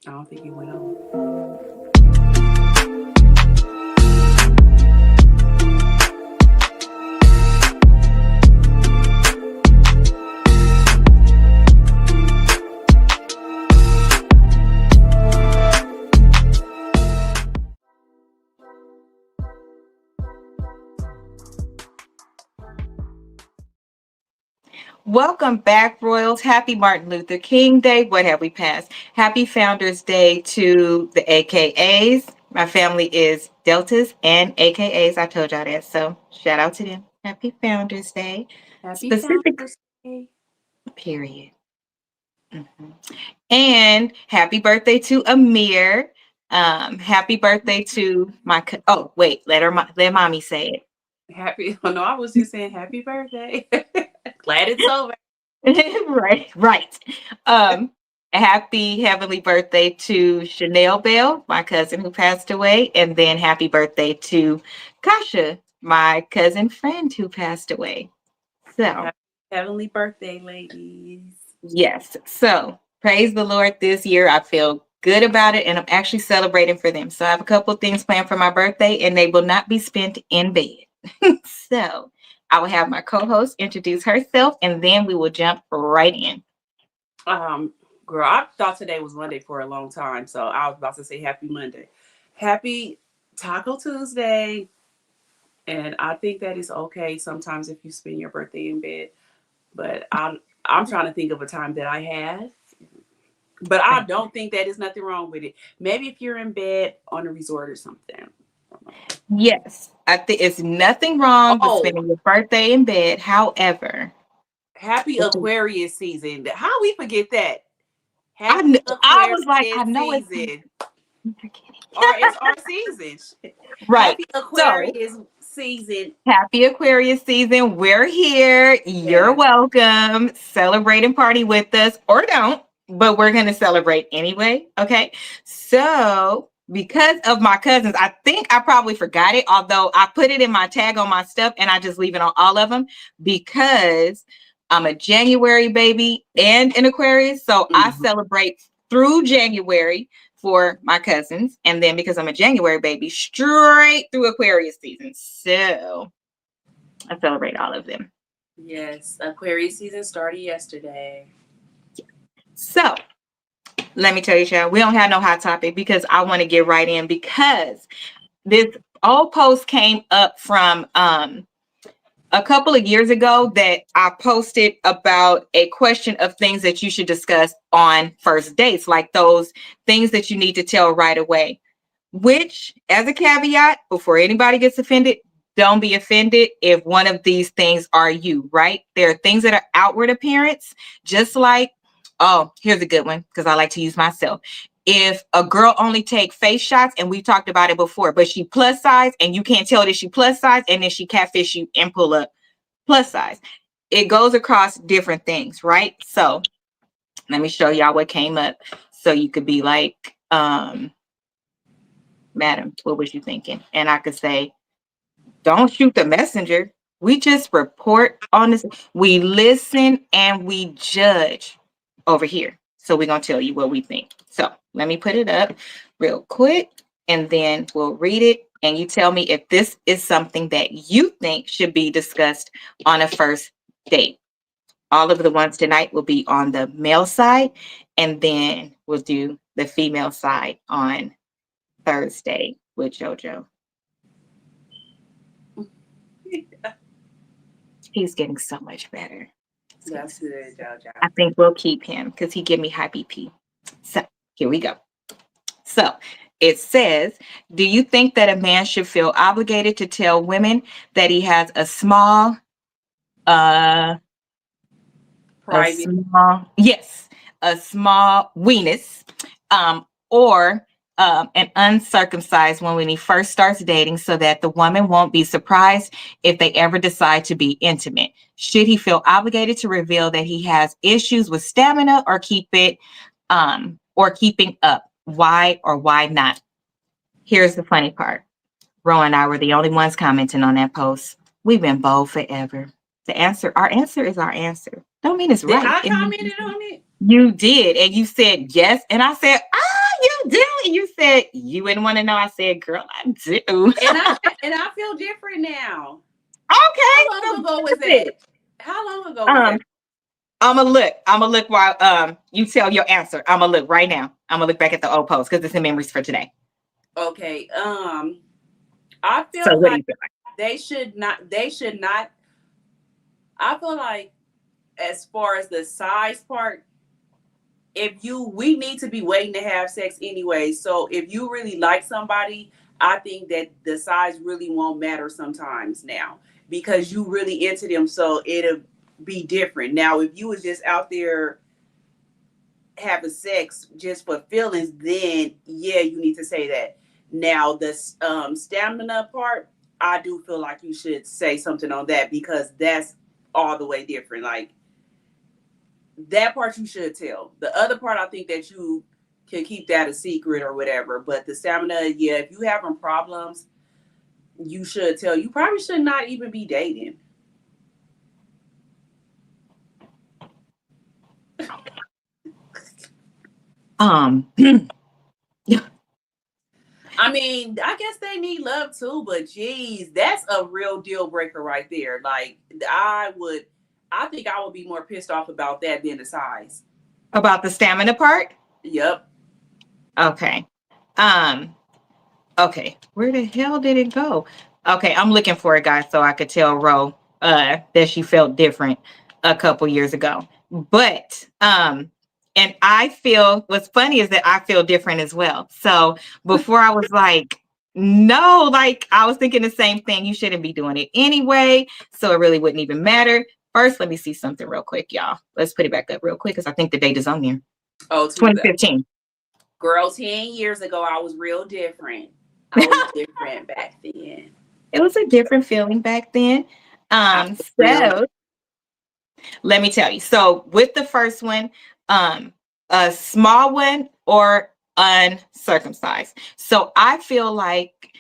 I don't think he went on. Welcome back, Royals. Happy Martin Luther King Day. What have we passed? Happy Founders Day to the AKAs. My family is Deltas and AKAs. I told y'all that. So shout out to them. Happy Founders Day. Happy Specific Founders Day. period. Mhm. And happy birthday to Amir. Happy birthday to my. Oh wait, let mommy say it. Happy. Oh, no, I was just saying happy birthday. Glad it's over. Right. Um, happy heavenly birthday to Chanel Bell, my cousin who passed away, and then happy birthday to Kasha, my cousin friend who passed away. So, Happy heavenly birthday, ladies. yes. So, praise the Lord this year. I feel good about it, and I'm actually celebrating for them. So, I have a couple of things planned for my birthday, and they will not be spent in bed. So, I will have my co-host introduce herself, and then we will jump right in. Um, Girl, I thought today was Monday for a long time, so I was about to say happy Monday. Happy Taco Tuesday. And I think that is okay sometimes if you spend your birthday in bed. But I'm trying to think of a time that I have. But I don't think that is nothing wrong with it. Maybe if you're in bed on a resort or something. Yes, I think it's nothing wrong with Oh, spending your birthday in bed. However, happy Aquarius season. How we forget that? I Happy I was like, Aquarius I know it's season. I'm forgetting. Or it's our season. Right. Happy So Aquarius season. happy Aquarius season. We're here. You're Yes. welcome. Celebrate and party with us or don't, but we're going to celebrate anyway. Okay. So because of my cousins, I think I probably forgot it, although I put it in my tag on my stuff and I just leave it on all of them because I'm a January baby and an Aquarius. So I Mhm. celebrate through January for my cousins. And then because I'm a January baby, straight through Aquarius season. So I celebrate all of them. Yes. Aquarius season started yesterday. So let me tell you, Cheryl, we don't have no hot topic because I want to get right in because this old post came up from a couple of years ago that I posted about a question of things that you should discuss on first dates, like those things that you need to tell right away. Which, as a caveat, before anybody gets offended, don't be offended if one of these things are you, right? There are things that are outward appearance, just like, oh, here's a good one because I like to use myself. If a girl only take face shots, and we've talked about it before, but she plus size and you can't tell that she plus size, and then she catfish you and pull up plus size. It goes across different things, right? So let me show y'all what came up so you could be like, madam, what was you thinking? And I could say, don't shoot the messenger. We just report on this. We listen and we judge over here. So we're going to tell you what we think. So let me put it up real quick and then we'll read it. And you tell me if this is something that you think should be discussed on a first date. All of the ones tonight will be on the male side, and then we'll do the female side on Thursday with JoJo. He's getting so much better. That's good, JoJo. I think we'll keep him because he give me high BP. So here we go. So it says, do you think that a man should feel obligated to tell women that he has a small, uh, Private. a small weenus, or an uncircumcised one when he first starts dating so that the woman won't be surprised if they ever decide to be intimate? Should he feel obligated to reveal that he has issues with stamina or keeping up? Why or why not? Here's the funny part. Ro and I were the only ones commenting on that post. We've been bold forever. Our answer is our answer. Don't mean it's Did right. I commented on it? You did, and you said yes, and I said, you said you wouldn't want to know, I said, girl, I do. And I feel different now. Okay, How so long ago was good. that? How long ago was Um, that? I'm gonna look. I'm gonna look while you tell your answer. I'm gonna look right now. I'm gonna look back at the old post because it's in memories for today. Okay. I So feel what do like you feel like? they should not. They should not. I feel like as far as the size part, we need to be waiting to have sex anyway. So if you really like somebody, I think that the size really won't matter sometimes now because you really into them. So it'll be different. Now, if you was just out there having sex just for feelings, then yeah, you need to say that. Now, the stamina part, I do feel like you should say something on that because that's all the way different. Like that part you should tell. The other part, I think that you can keep that a secret or whatever. But the stamina, yeah, if you having problems, you should tell. You probably should not even be dating. Yeah. I mean, I guess they need love too, but geez, that's a real deal breaker right there. Like I think I would be more pissed off about that than the size. About the stamina part. Yep. Okay. Um. Okay. Where the hell did it go? Okay, I'm looking for it, guys, so I could tell Ro that she felt different a couple years ago. But and I feel what's funny is that I feel different as well. So before I was like, no, like I was thinking the same thing. You shouldn't be doing it anyway. So it really wouldn't even matter. First, let me see something real quick, y'all. Let's put it back up real quick because I think the date is on there. Oh, 2015. girl, 10 years ago, I was real different. I was different back then. It was a different feeling back then. I was real. So let me tell you. So with the first one, a small one or uncircumcised. So I feel like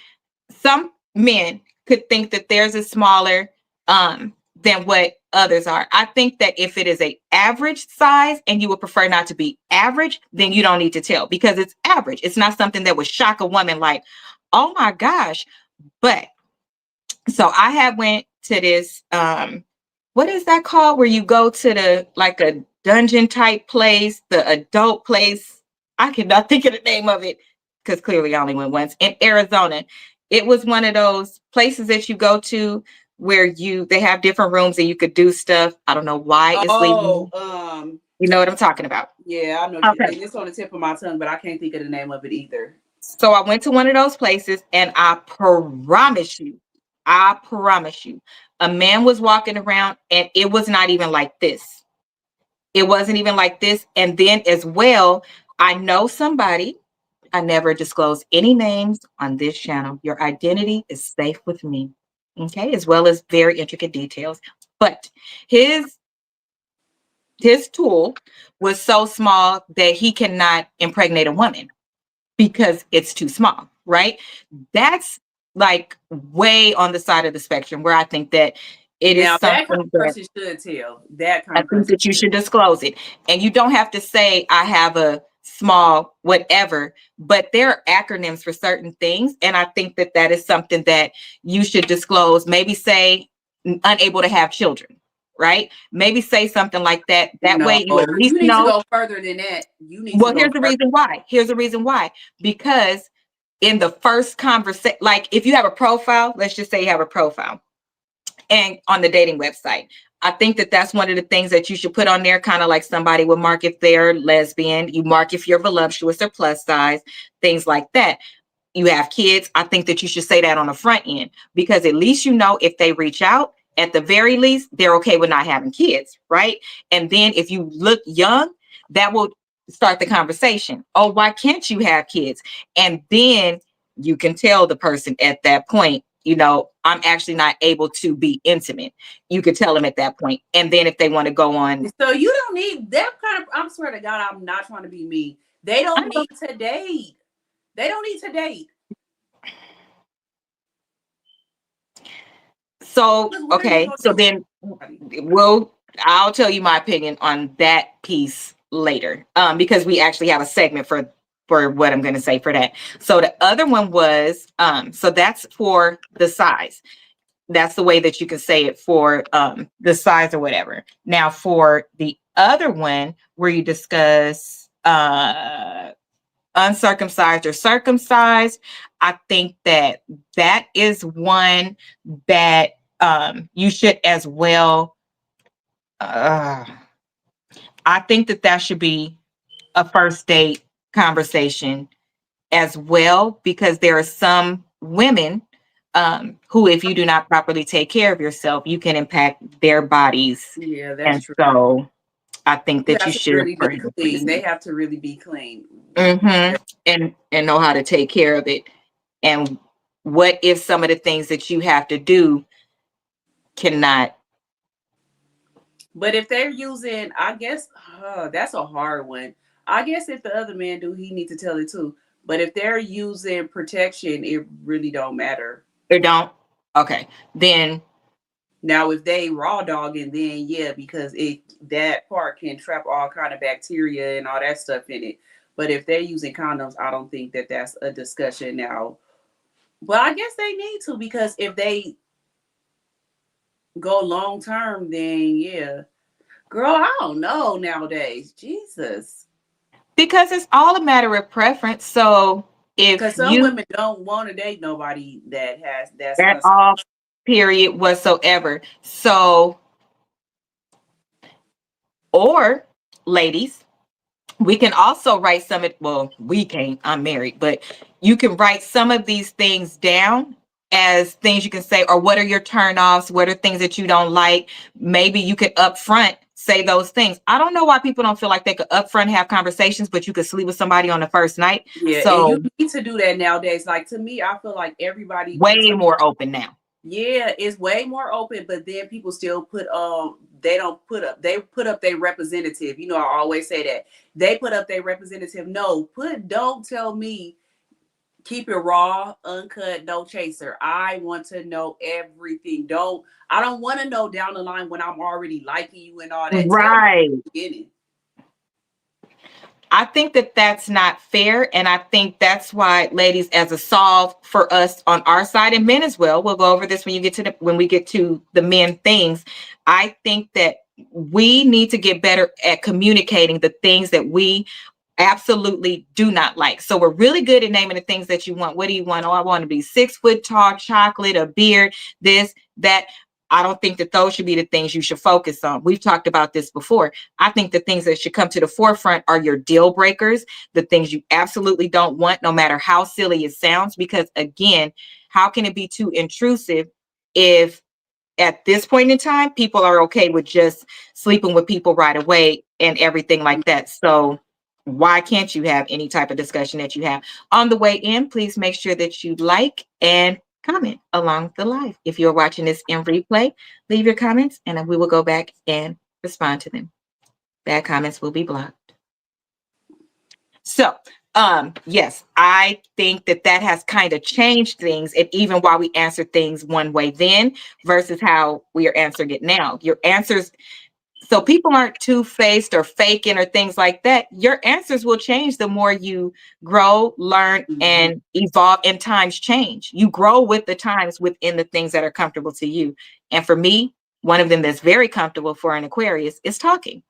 some men could think that theirs is smaller than what others are. I think that if it is a average size and you would prefer not to be average, then you don't need to tell because it's average. It's not something that would shock a woman like, oh my gosh. But so I have went to this what is that called where you go to the like a dungeon type place, the adult place. I cannot think of the name of it because clearly I only went once in Arizona. It was one of those places that you go to where they have different rooms and you could do stuff. I don't know why it's leaving. You know what I'm talking about. Yeah, I know. Okay. It's on the tip of my tongue, but I can't think of the name of it either. So I went to one of those places and I promise you, a man was walking around and it was not even like this. It wasn't even like this. And then as well, I know somebody, I never disclose any names on this channel. Your identity is safe with me. Okay, as well as very intricate details. But his tool was so small that he cannot impregnate a woman because it's too small, right? That's like way on the side of the spectrum where I think that it is Now that kind something of that person should tell. That kind I of think person that you should. should disclose it. And you don't have to say, I have a small whatever, but there are acronyms for certain things. And I think that that is something that you should disclose. Maybe say unable to have children, right? Maybe say something like that. That No, way you at least you need to know. go further than that. You need to Well, go here's the further. reason why. Here's the reason why. Because in the first conversation, like if you have a profile, let's just say you have a profile and on the dating website, I think that that's one of the things that you should put on there, kind of like somebody would mark if they're lesbian, you mark if you're voluptuous or plus size, things like that. You have kids. I think that you should say that on the front end because at least you know if they reach out, at the very least, they're okay with not having kids, right? And then if you look young, that will start the conversation. Oh, why can't you have kids? And then you can tell the person at that point, you know, I'm actually not able to be intimate. You could tell them at that point. And then if they want to go on, So you don't need that kind of. I'm swear to God, I'm not trying to be mean. They I don't know. need to date. They don't need to date. So, Because where are you okay. going So to then somebody? I'll tell you my opinion on that piece later. Because we actually have a segment for for what I'm going to say for that. So the other one was, so that's for the size. That's the way that you can say it for the size or whatever. Now for the other one where you discuss uncircumcised or circumcised, I think that that is one that you should as well. I think that that should be a first date conversation as well, because there are some women who, if you do not properly take care of yourself, you can impact their bodies. Yeah, that's And true. so I think You that you have to should really be clean. They prohibit. have to really be clean. Mm-hmm. And know how to take care of it. And what if some of the things that you have to do cannot? But if they're using, I guess that's a hard one. I guess if the other man do, he need to tell it too. But if they're using protection, it really don't matter. Or don't? Okay. Then Now, if they raw dogging, then yeah, because it that part can trap all kind of bacteria and all that stuff in it. But if they're using condoms, I don't think that that's a discussion now. But I guess they need to, because if they go long term, then yeah. Girl, I don't know nowadays. Jesus. because it's all a matter of preference. So if Because some you women don't want to date nobody that has that's at all period whatsoever. So, or ladies, we can also write some of, well, we can't, I'm married, but you can write some of these things down as things you can say, or what are your turn-offs? What are things that you don't like? Maybe you could upfront say those things. I don't know why people don't feel like they could upfront have conversations, but you could sleep with somebody on the first night. yeah, and you So need to do that nowadays. Like, to me, I feel like everybody puts way up, more open now. yeah, it's way more open, but then people still put they don't put up, they put up their representative. You know, I always say that. They put up their representative. No, don't tell me keep it raw, uncut, no chaser. I want to know everything. I don't want to know down the line when I'm already liking you and all that. Tell me Right. in the beginning. I think that that's not fair. And I think that's why, ladies, as a solve for us on our side, and men as well, we'll go over this when when we get to the men things. I think that we need to get better at communicating the things that we absolutely do not like. So we're really good at naming the things that you want. What do you want? Oh, I want to be 6 foot tall, chocolate, a beard, this, that. I don't think that those should be the things you should focus on. We've talked about this before. I think the things that should come to the forefront are your deal breakers, the things you absolutely don't want, no matter how silly it sounds. Because again, how can it be too intrusive if at this point in time, people are okay with just sleeping with people right away and everything like that? So why can't you have any type of discussion that you have? On the way in, please make sure that you like and comment along the live. If you're watching this in replay, leave your comments and we will go back and respond to them. Bad comments will be blocked. So, yes, I think that that has kind of changed things. And even while we answer things one way then versus how we are answering it now, your answers, so people aren't two-faced or faking or things like that. Your answers will change the more you grow, learn, Mm-hmm. and evolve, and times change. You grow with the times within the things that are comfortable to you. And for me, one of them that's very comfortable for an Aquarius is talking.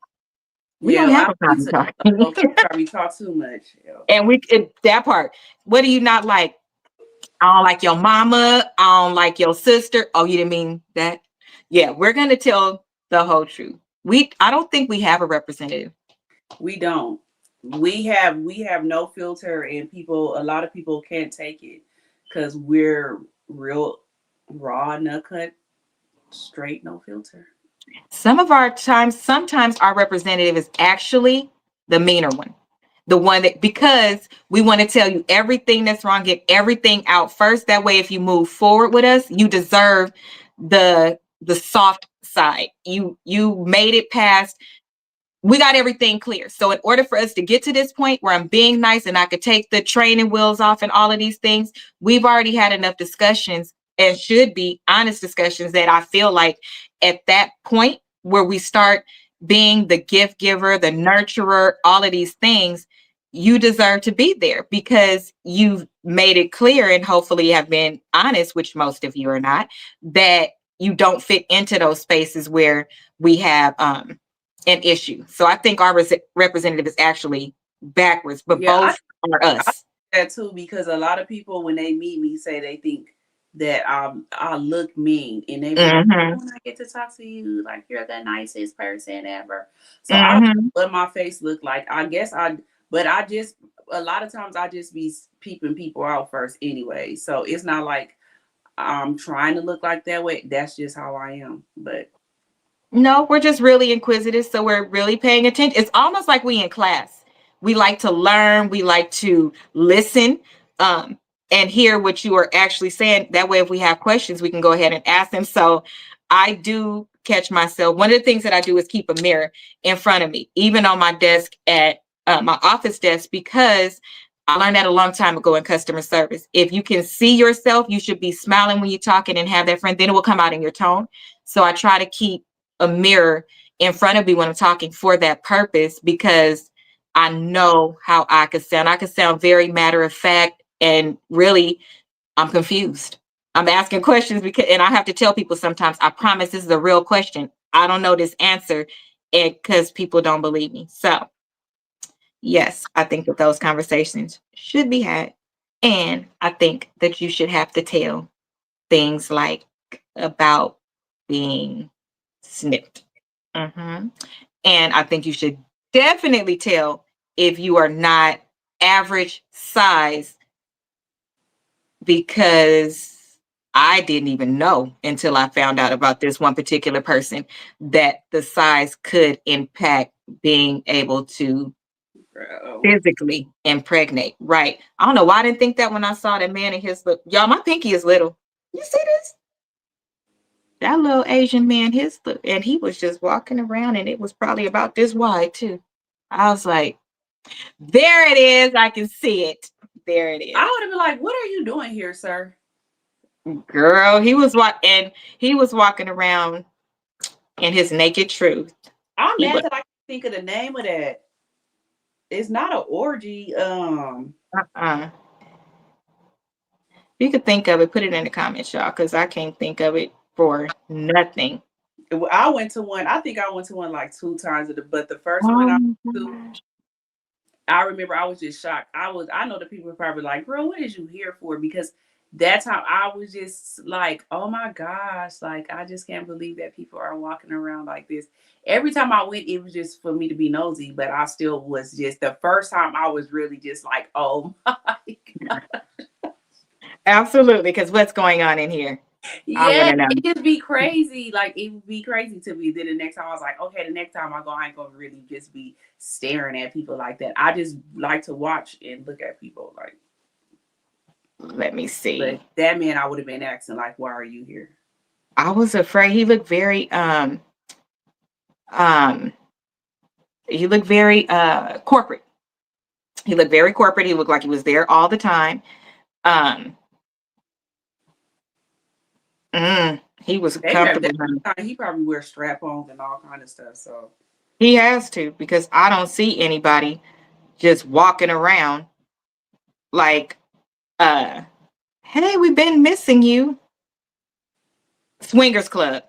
We don't Yeah, have I a need problem to talking. probably talk too much. Yeah. And that part, what do you not like? I don't like your mama. I don't like your sister. Oh, you didn't mean that? Yeah, we're going to tell the whole truth. I don't think we have a representative. We don't. We have no filter, and a lot of people can't take it because we're real raw, nut cut, straight, no filter. Sometimes our representative is actually the meaner one. The one that, because we want to tell you everything that's wrong, get everything out first. That way, if you move forward with us, you deserve the soft side. You made it past. We got everything clear. So in order for us to get to this point where I'm being nice and I could take the training wheels off and all of these things, we've already had enough discussions, and should be honest discussions, that I feel like at that point where we start being the gift giver, the nurturer, all of these things, you deserve to be there because you've made it clear and hopefully have been honest, which most of you are not, that you don't fit into those spaces where we have an issue. So I think our representative is actually backwards, but Yeah, both are I us. that too because a lot of people when they meet me say they think that I look mean and they be like, Hmm. when I get to talk to you, like you're the nicest person ever. So I don't Hmm. know what my face look like. I guess but I just a lot of times I just be peeping people out first anyway. So it's not like I'm trying to look like that way. That's just how I am. But No, we're just really inquisitive. So we're really paying attention. It's almost like we in class. We like to learn, we like to listen, um, and hear what you are actually saying. That way, if we have questions, we can go ahead and ask them. So I do catch myself. One of the things that I do is keep a mirror in front of me, even on my desk at my office desk, because I learned that a long time ago in customer service. If you can see yourself, you should be smiling when you're talking and have that friend, then it will come out in your tone. So I try to keep a mirror in front of me when I'm talking for that purpose because I know how I could sound. I could sound very matter of fact and really I'm confused. I'm asking questions because and I have to tell people sometimes, I promise this is a real question. I don't know this answer and because people don't believe me. So yes, I think that those conversations should be had. And I think that you should have to tell things like about being snipped. Mhm. And I think you should definitely tell if you are not average size because I didn't even know until I found out about this one particular person that the size could impact being able to bro, physically impregnate. Right. I don't know why I didn't think that when I saw that man in his look. Y'all, my pinky is little. You see this? That little Asian man, his look, and he was just walking around and it was probably about this wide too. I was like, there it is. I can see it. There it I is. would have been like, what are you doing here, sir? Girl, he was walking around in his naked truth. I'm He mad was that I can't think of the name of that. It's not an orgy. uh-uh. You could think of it, put it in the comments, y'all, because I can't think of it for nothing. I went to one. I think I went to one like 2 times, but the first one Oh I my went to, gosh. I remember I was just shocked. I know the people were probably like, "Girl, what is you here for?" Because that time I was just like, "Oh my gosh!" Like I just can't believe that people are walking around like this. Every time I went, it was just for me to be nosy, but I still was just the first time I was really just like, "Oh my god!" Absolutely, because what's going on in here? I want Yeah, to know. it just be crazy. Like it would be crazy to me. Then the next time I was like, okay, the next time I go, I ain't gonna really just be staring at people like that. I just like to watch and look at people. Like, Let me but see. that man, I would have been asking like, why are you here? I was afraid um he looked very corporate. He looked very corporate. He looked like he was there all the time. Um he was Maybe at comfortable, honey. that time he probably wears strap-ons and all kind of stuff. So He has to because I don't see anybody just walking around like uh hey, we've been missing you. Swingers Club.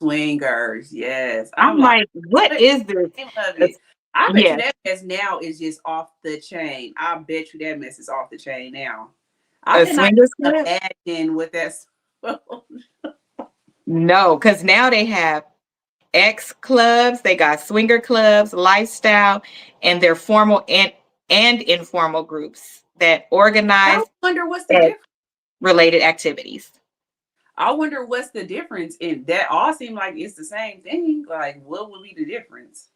swingers, yes. I'm I'm like, like, what what is is this? the name of It's- it? I bet you yes, that mess now is just off the chain. I bet you that mess is off the chain now. I a cannot swingers club? imagine what that's. No, because now they have X clubs, they got swinger clubs, lifestyle, and their formal and informal groups that I organize wonder what's the uh, difference. related activities. I wonder what's the difference in that. All seem like it's the same thing. Like, what would be the difference?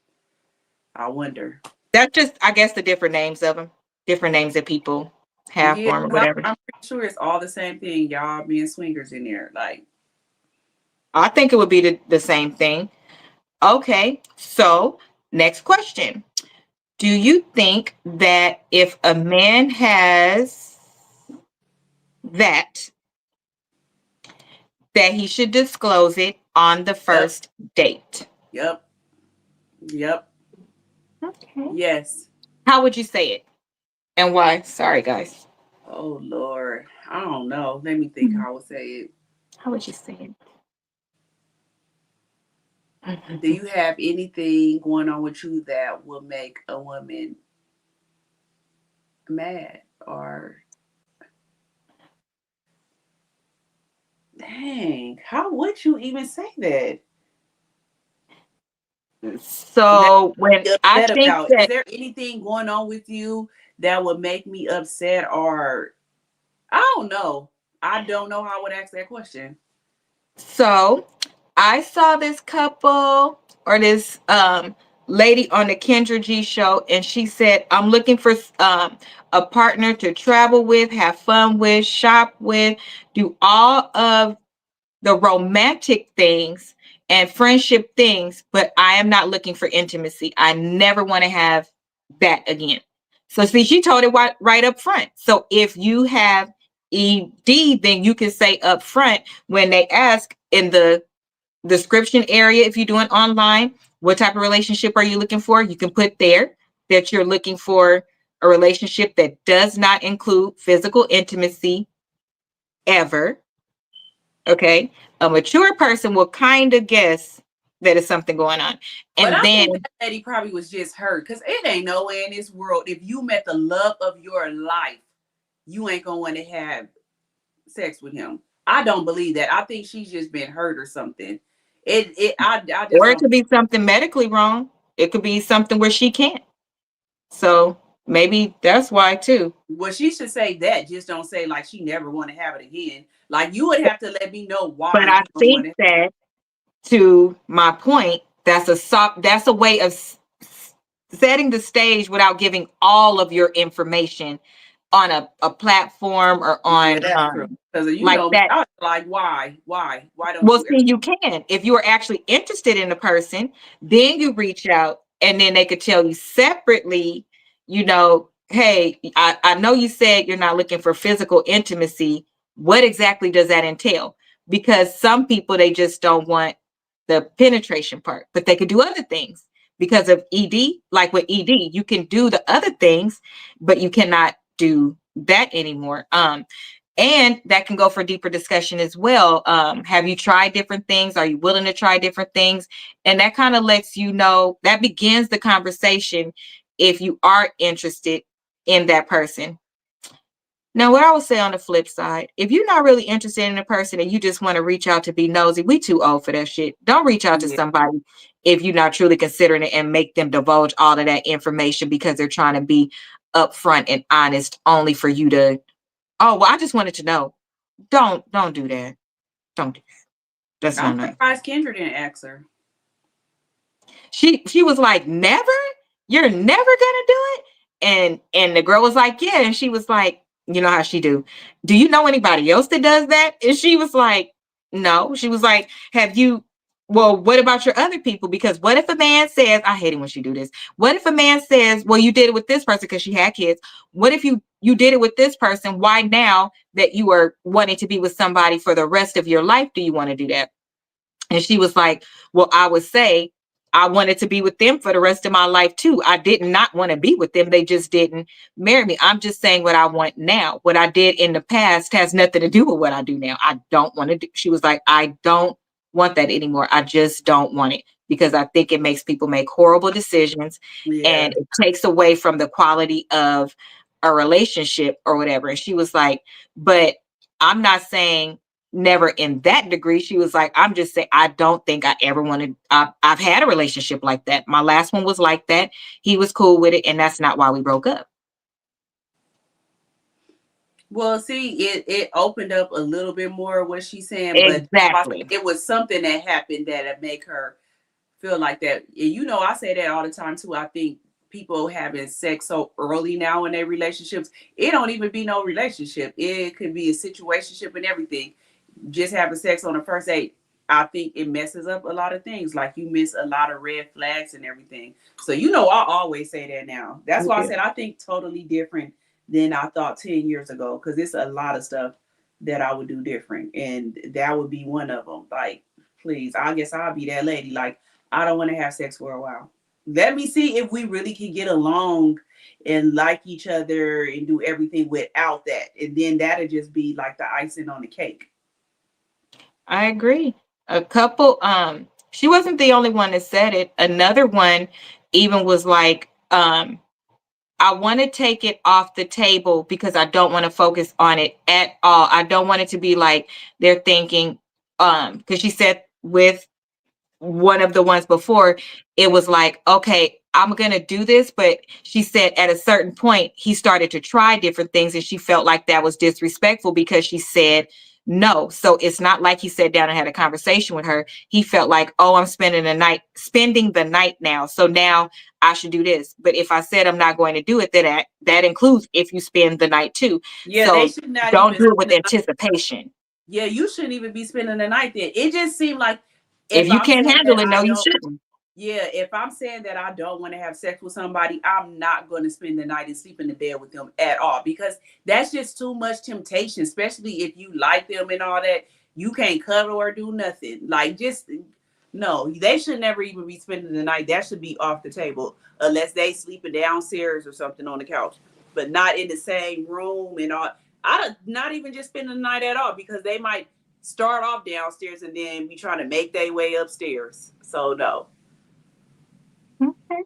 I wonder. That's just, I guess, the different names of them, different names that people have Yeah, for them or 'cause whatever. I'm pretty sure it's all the same thing. Y'all being swingers in there. Like, I think it would be the same thing. Okay, so next question. Do you think that if a man has that, that he should disclose it on the yep, first date? yep, yep, Okay. yes. How would you say it? And why? Sorry, guys. Oh Lord, I don't know. Let me think how I would say it. How would you say Do it? you have anything going on with you that will make a woman mad? Or dang, how would you even say that? That So when you're I upset think about? Is that, there anything going on with you that would make me upset? Or I don't know. I don't know how I would ask that question. so I saw this couple or this lady on the Kendra G show, and she said, I'm looking for a partner to travel with, have fun with, shop with, do all of the romantic things and friendship things, but I am not looking for intimacy. I never want to have that again. So see, she told it right up front. So if you have ED, then you can say up front when they ask in the description area, if you're doing online, what type of relationship are you looking for? You can put there that you're looking for a relationship that does not include physical intimacy ever. Okay. A mature person will kind of guess that is something going on. But And I then, think that lady probably was just hurt because it ain't no way in this world if you met the love of your life, you ain't gonna want to have sex with him. I don't believe that. I think she's just been hurt or something. I just or it don't. could be something medically wrong. It could be something where she can't. So maybe that's why too. Well, she should say that. Just don't say like she never want to have it again. Like you would have to let me know But why I you don't want think it. that, to my point, that's a way of setting the stage without giving all of your information on a platform or Yeah, on that's true. Because you like know me, that. I was like, why don't Well, you ever? see, you can. If you are actually interested in a person, then you reach out and then they could tell you separately, hey, I know you said you're not looking for physical intimacy. What exactly does that entail? Because some people, they just don't want the penetration part, but they could do other things because of ED. Like with ED, you can do the other things, but you cannot do that anymore. And that can go for deeper discussion as well. Have you tried different things? Are you willing to try different things? And that kind of lets you know, that begins the conversation if you are interested in that person. Now, what I would say on the flip side, if you're not really interested in a person and you just want to reach out to be nosy, we too old for that shit. Don't reach out to Yeah, somebody if you're not truly considering it and make them divulge all of that information because they're trying to be upfront and honest only for you to, oh, well, I just wanted to know. Don't do that. Don't do that. That's I'm not nice. surprised Kendra didn't ask her. She was like, never? You're never gonna do it? And the girl was like, yeah. And she was like, you know how she do. Do you know anybody else that does that? And she was like, no. She was like, have you, well, what about your other people? Because what if a man says, I hate it when she do this. What if a man says, well, you did it with this person because she had kids. What if you did it with this person? Why now that you are wanting to be with somebody for the rest of your life do you want to do that? And she was like, well, I would say I wanted to be with them for the rest of my life too. I did not want to be with them. They just didn't marry me. I'm just saying what I want now. What I did in the past has nothing to do with what I do now. I don't want to do. She was like, I don't want that anymore. I just don't want it because I think it makes people make horrible decisions Yeah. and it takes away from the quality of a relationship or whatever. And she was like, but I'm not saying never in that degree. She was like, I'm just saying, I don't think I ever wanted, I've had a relationship like that. My last one was like that. He was cool with it. And that's not why we broke up. Well, see, it opened up a little bit more of what she's saying, but Exactly. it was something that happened that make her feel like that. And you know, I say that all the time too. I think people having sex so early now in their relationships, it don't even be no relationship. It could be a situationship and everything. Just having sex on the first date, I think it messes up a lot of things. Like you miss a lot of red flags and everything. So you know, I always say that now. That's why I Yeah. said I think totally different than I thought 10 years ago. Because it's a lot of stuff that I would do different, and that would be one of them. Like, please, I guess I'll be that lady. Like, I don't want to have sex for a while. Let me see if we really can get along and like each other and do everything without that. And then that'll just be like the icing on the cake. I agree. A couple, she wasn't the only one that said it. Another one even was like, I want to take it off the table because I don't want to focus on it at all. I don't want it to be like they're thinking, because she said with one of the ones before, it was like, okay, I'm going to do this. But she said at a certain point, he started to try different things and she felt like that was disrespectful because she said no. So it's not like he sat down and had a conversation with her. He felt like, oh, I'm spending the night now. So now I should do this. But if I said I'm not going to do it, then that includes if you spend the night too. Yeah, they So should not don't even do it with spend the night. anticipation. Yeah, you shouldn't even be spending the night there. It just seemed like If if you I'm can't saying that handle it, I no, you don't, shouldn't. yeah, if I'm saying that I don't want to have sex with somebody, I'm not going to spend the night and sleep in the bed with them at all because that's just too much temptation, especially if you like them and all that. You can't cuddle or do nothing. Like, just no, they should never even be spending the night. That should be off the table unless they sleeping downstairs or something on the couch, but not in the same room and all. I don't, not even just spending the night at all because they might start off downstairs and then be trying to make their way upstairs. So no. Okay.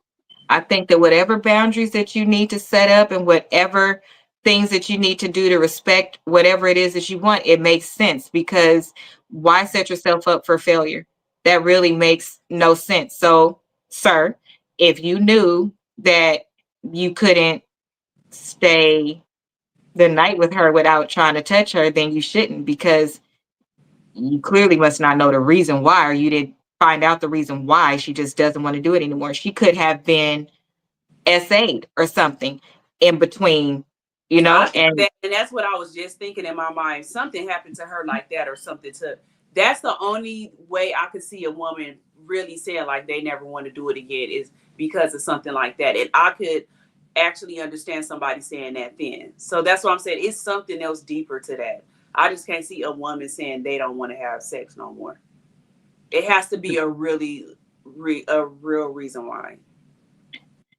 I think that whatever boundaries that you need to set up and whatever things that you need to do to respect whatever it is that you want, it makes sense because why set yourself up for failure? That really makes no sense. So, sir, if you knew that you couldn't stay the night with her without trying to touch her, then you shouldn't because you clearly must not know the reason why, or you didn't find out the reason why she just doesn't want to do it anymore. She could have been essayed or something in between, I think and that, and that's what I was just thinking in my mind. Something happened to her like that, or something to. That's the only way I could see a woman really saying like they never want to do it again is because of something like that, and I could actually understand somebody saying that then. So that's what I'm saying. It's something else deeper to that. I just can't see a woman saying they don't want to have sex no more. It has to be a a real reason why.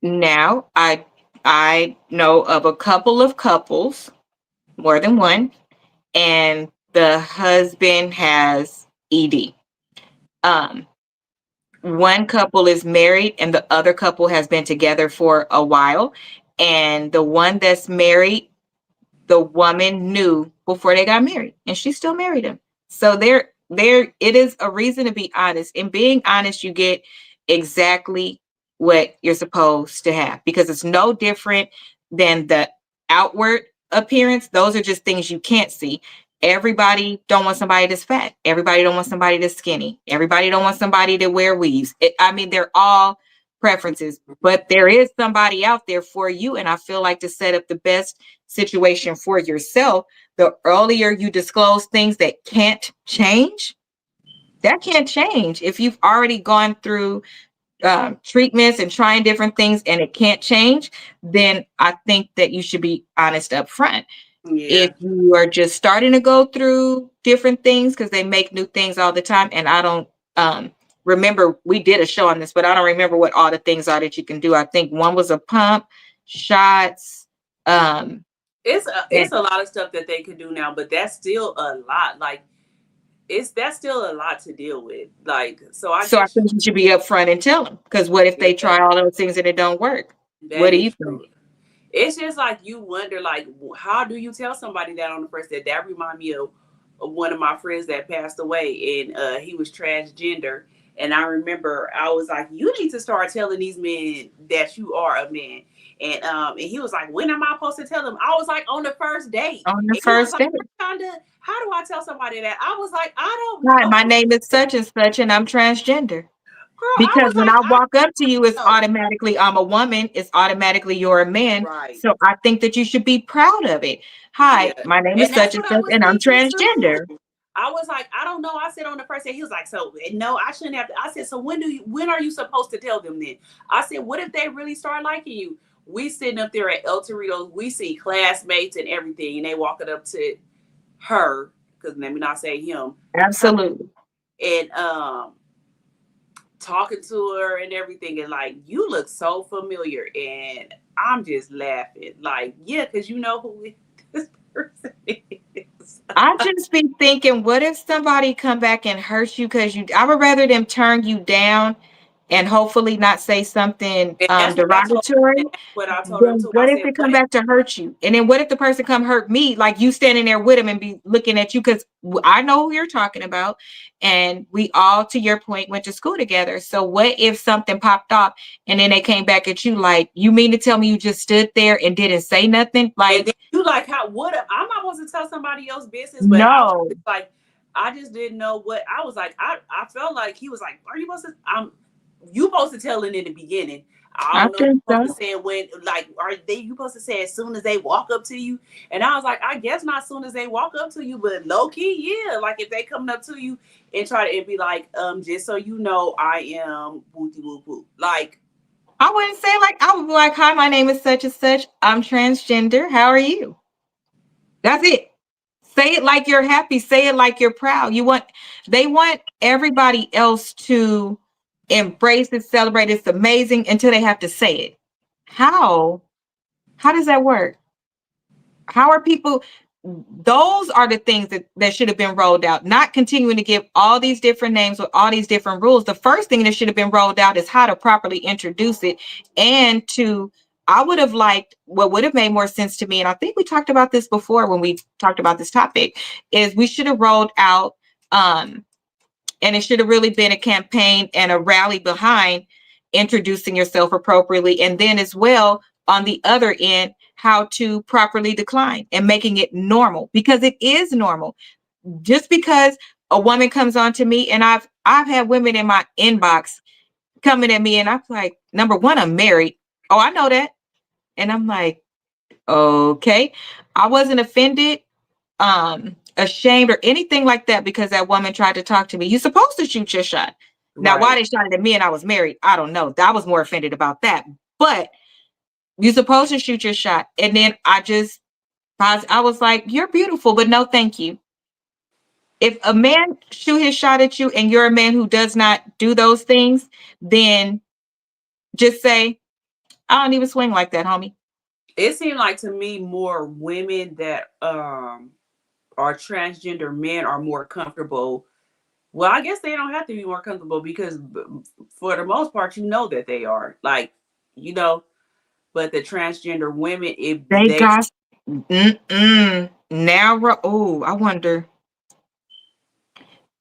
now I know of a couple of couples, more than one, and the husband has ED. Um, one couple is married and the other couple has been together for a while, and the one that's married, the woman knew before they got married and she still married him. So there it is a reason to be honest. In being honest, you get exactly what you're supposed to have because it's no different than the outward appearance. Those are just things you can't see. Everybody don't want somebody that's fat. Everybody don't want somebody that's skinny. Everybody don't want somebody that wear weaves. I mean, they're all preferences, but there is somebody out there for you. And I feel like to set up the best situation for yourself, the earlier you disclose things that can't change, that can't change. If you've already gone through treatments and trying different things and it can't change, then I think that you should be honest up front. Yeah. If you are just starting to go through different things, because they make new things all the time, and I don't remember, we did a show on this, but I don't remember what all the things are that you can do. I think one was a pump, shots, um, and It's a lot of stuff that they could do now, but that's still a lot. Like it's that's still a lot to deal with. Like so, I so I guess think you should be upfront and tell them. Because what if they yeah, try all those things and it don't work? What that do you is think? true. It's just like you wonder, like, how do you tell somebody that on the first day? That remind me of one of my friends that passed away, and he was transgender. And I remember I was like, you need to start telling these men that you are a man. And he was like, when am I supposed to tell them? I was like, on the first date. On the And he was first like, day. Shonda, how do I tell somebody that? I was like, I don't Hi, know. my name is such and such, and I'm transgender. Girl, I Because was when like, I I walk up to you, it's don't know. automatically I'm a woman. It's automatically you're a man. Right. So I think that you should be proud of it. Yeah. Hi, my name is And that's such and what I such, was and I'm thinking transgender. too. I was like, I don't know. I said on the first day, he was like, so no, I shouldn't have to. I said, so when are you supposed to tell them then? I said, what if they really start liking you? We sitting up there at El Torito, we see classmates and everything, and they walking up to her, because let me not say him, her, Absolutely. and talking to her and everything, and like, you look so familiar, and I'm just laughing, like, yeah, because you know who this person is. I just be thinking, what if somebody come back and hurt you because you? I would rather them turn you down and hopefully not say something And that's what I told derogatory. and that's what I told them Then too. I what if said, they what come if back to hurt you? And then what if the person come hurt me, like you standing there with him and be looking at you? Because I know who you're talking about, and we all, to your point, went to school together. So what if something popped off and then they came back at you like, you mean to tell me you just stood there and didn't say nothing? and Like, then you like, how what if I'm not supposed to tell somebody else business, but I was no, just like, I just didn't know what I was like. I felt like he was like, are you supposed to you supposed to tell it in the beginning. I I don't know if think you're supposed so. to say it when, like, are they you supposed to say as soon as they walk up to you? And I was like, I guess not as soon as they walk up to you, but low key, yeah. Like if they coming up to you and try to and be like, just so you know, I am wooty woo woo. Like, I wouldn't say like I would be like, "Hi, my name is such and such. I'm transgender. How are you?" That's it. Say it like you're happy. Say it like you're proud. They want everybody else to embrace it, celebrate. It's amazing until they have to say it. How? How does that work? How are people? Those are the things that should have been rolled out, not continuing to give all these different names with all these different rules. The first thing that should have been rolled out is how to properly introduce it. And I would have liked, what would have made more sense to me, and I think we talked about this before when we talked about this topic, is we should have rolled out, and it should have really been a campaign and a rally behind introducing yourself appropriately. And then as well, on the other end, how to properly decline and making it normal, because it is normal. Just because a woman comes on to me, and I've had women in my inbox coming at me, and I'm like, number one, I'm married. Oh, I know that. And I'm like, okay. I wasn't offended, ashamed, or anything like that because that woman tried to talk to me. You're supposed to shoot your shot. Now, why right. they shot it at me and I was married, I don't know. I was more offended about that. But you're supposed to shoot your shot. And then I was like, you're beautiful, but no, thank you. If a man shoot his shot at you and you're a man who does not do those things, then just say, I don't even swing like that, homie. It seemed like to me more women that are transgender men are more comfortable. Well, I guess they don't have to be more comfortable because for the most part, you know that they are like, you know, but the transgender women, if They they, got narrow. Oh, I wonder.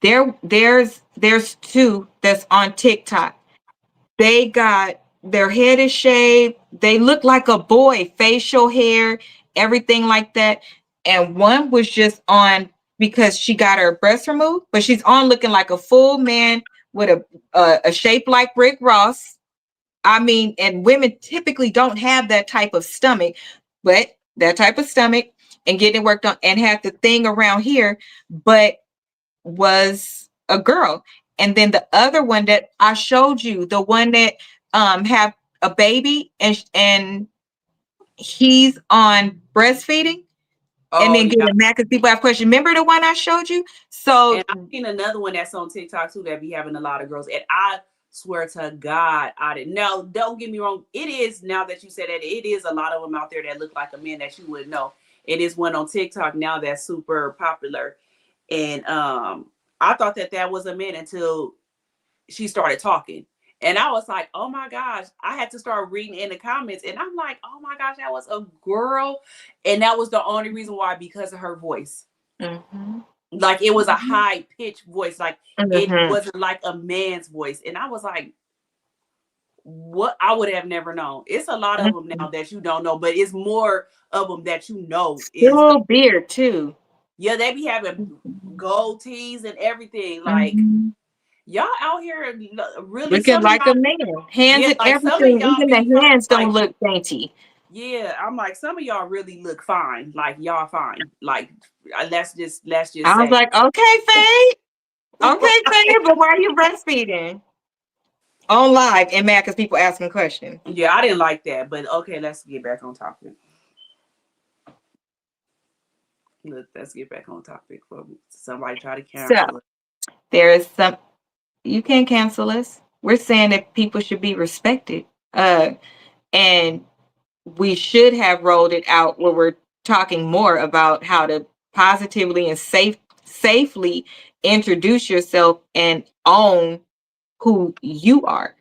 There's two that's on TikTok. They got their head is shaved. They look like a boy, facial hair, everything like that. And one was just on because she got her breast removed, but she's on looking like a full man with a shape like Rick Ross. I mean, and women typically don't have that type of stomach, but that type of stomach and getting it worked on and had the thing around here, but was a girl. And then the other one that I showed you, the one that have a baby and he's on breastfeeding and oh then yeah. getting mad because people have questions. Remember the one I showed you? And So I've seen another one that's on TikTok too that be having a lot of girls. And I swear to God, I didn't. No, don't get me wrong. It is, now that you said that, it is a lot of them out there that look like a man that you would know. It is one on TikTok now that's super popular. And I thought that that was a man until she started talking. And I was like, oh my gosh, I had to start reading in the comments. And I'm like, oh my gosh, that was a girl. And that was the only reason why, because of her voice. mhm, Like it was a mhm, high pitched voice. Like it mhm, wasn't like a man's voice. And I was like, what? I would have never known. It's a lot of them now mhm. that you don't know, but it's more of them that you know is the, Full beard too. yeah, they be having Mhm, gold tees and everything. Like mhm. y'all out here really, Looking some of like y'all, a man. Hands yeah, and like some of everything. y'all Even be fine. the hands don't Like, look dainty. yeah, I'm like, some of y'all really look fine. Like y'all fine. Like let's just I was say. like, okay, Faye. Okay, Faye, Right. but why are you breastfeeding? On live and mad because people asking questions. Yeah, I didn't like that, but okay, let's get back on topic. Let's get back on topic for somebody try to So cancel it. there is some, you can't cancel us. We're saying that people should be respected. And we should have rolled it out where we're talking more about how to positively and safely introduce yourself and own who you are.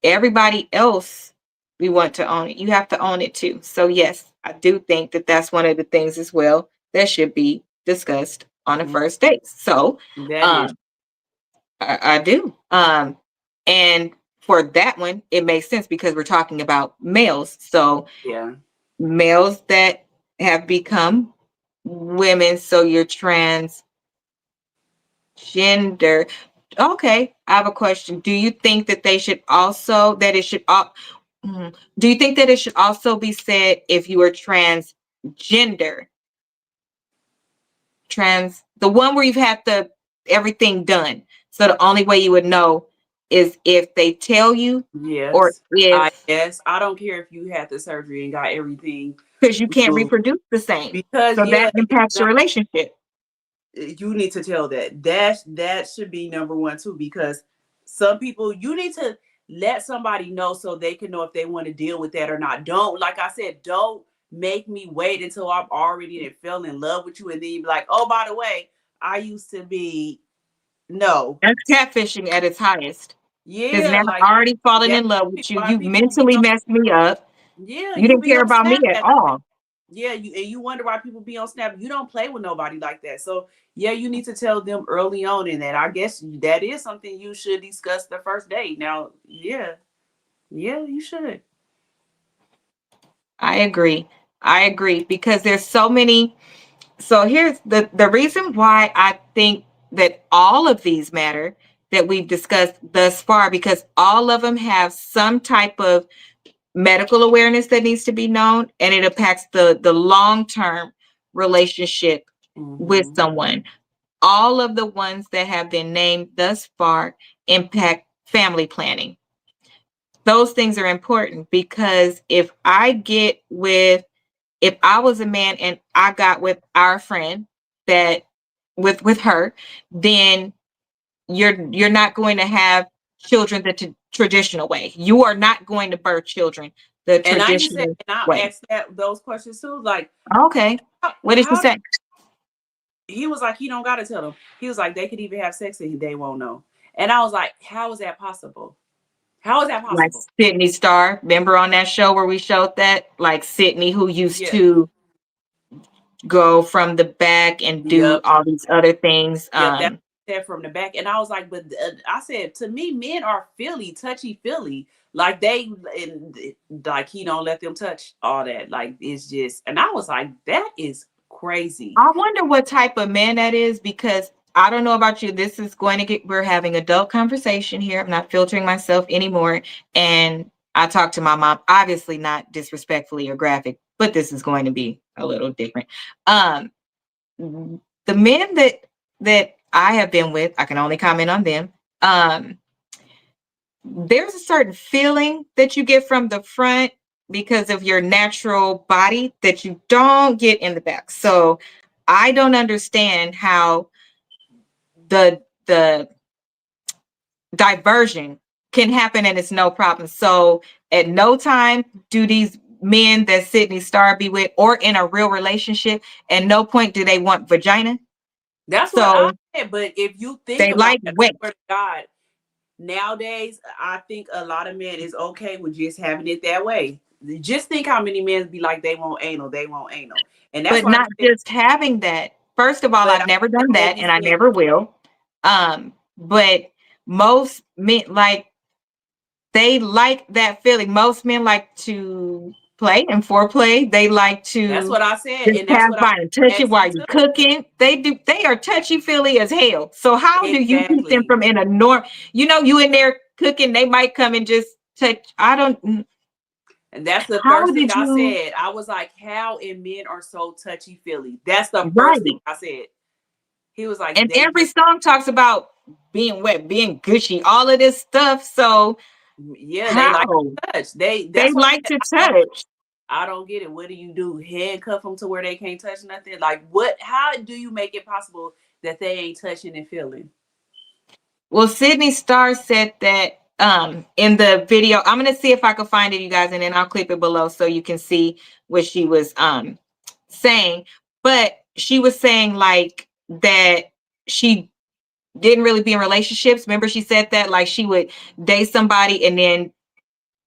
Everybody else, we want to own it. You have to own it too. So yes, I do think that that's one of the things as well that should be discussed on a Mm, first date. So that is, um, I do. And for that one, it makes sense because we're talking about males. So yeah. males that have become women, so you're transgender. Okay, I have a question. Do you think that they should also that it should do you think that it should also be said if you are transgender? The one where you've had the everything done. So the only way you would know is if they tell you or Yes. if Yes. I don't care if you had the surgery and got everything because you can't removed. reproduce the same. Because So that impacts your relationship. you need to tell that should be number one too, because some people, you need to let somebody know so they can know if they want to deal with that or not. Don't, like I said, don't make me wait until I'm already fell in love with you and then you be like, oh, by the way, I used to be. No. That's catfishing at its highest. Because Yeah, now like I've already fallen that's in love with you. why You people be mentally on. messed me up. Yeah, You you didn't be care on about me Snap at as all. yeah, you wonder why people be on Snap. You don't play with nobody like that. So yeah, you need to tell them early on in that. I guess that is something you should discuss the first date. Now, yeah, yeah, you should. I agree. I agree because there's so many. So here's the reason why I think that all of these matter that we've discussed thus far, because all of them have some type of medical awareness that needs to be known, and it impacts the long-term relationship with Hmm. someone. All of the ones that have been named thus far impact family planning. Those things are important because if I was a man and I got with our friend that with her, then you're not going to have children the traditional way. You are not going to birth children the And I just said, traditional and I way. asked that those questions too. Like, Okay. What did you how say? he was like, he don't gotta tell them. He was like, they could even have sex and they won't know. And I was like, how is that possible? How is that Like possible? Sydney Star. Remember on that show where we showed that? Like Sydney, who used Yeah. to go from the back and do Yep. all these other things. Yep, that said from the back, and I was like, but I said to me, men are touchy feely, like they and like he don't let them touch all that, like it's just, and I was like, that is crazy. I wonder what type of man that is because I don't know about you. This is going to we're having adult conversation here. I'm not filtering myself anymore. And I talked to my mom, obviously not disrespectfully or graphic, but this is going to be a little different. Um, the men that I have been with, I can only comment on them. Um, there's a certain feeling that you get from the front because of your natural body that you don't get in the back. So I don't understand how the diversion can happen and it's no problem. So at no time do these men that Sydney Star be with or in a real relationship, at no point do they want vagina. That's what I So said. But if you think they about like it, wet. I swear to God, nowadays I think a lot of men is okay with just having it that way. Just think how many men be like they want anal, and that's But why I not said. just having that. First of all, But I've I never said done all that these and I men. never will. But most men like they like that feeling. Most men like to play and foreplay. They like That's to what I said, just and that's pass what I by and touch it asked him while you're too. cooking. They are touchy feely as hell. So how do you keep them Exactly. from in a you in there cooking, they might come and just touch. I don't And that's the how first thing did I you said. I was like, how and men are so touchy feely. That's the first thing right. I said. He was like, And they every just, song talks about being wet, being gushy, all of this stuff. So yeah, they like how? to touch. They That's why I like said, to I don't, touch. I don't get it. What do you do? Handcuff them to where they can't touch nothing? Like, what, how do you make it possible that they ain't touching and feeling? Well, Sydney Starr said that in the video. I'm gonna see if I can find it, you guys, and then I'll clip it below so you can see what she was saying. But she was saying like that she didn't really be in relationships. Remember, she said that like she would date somebody and then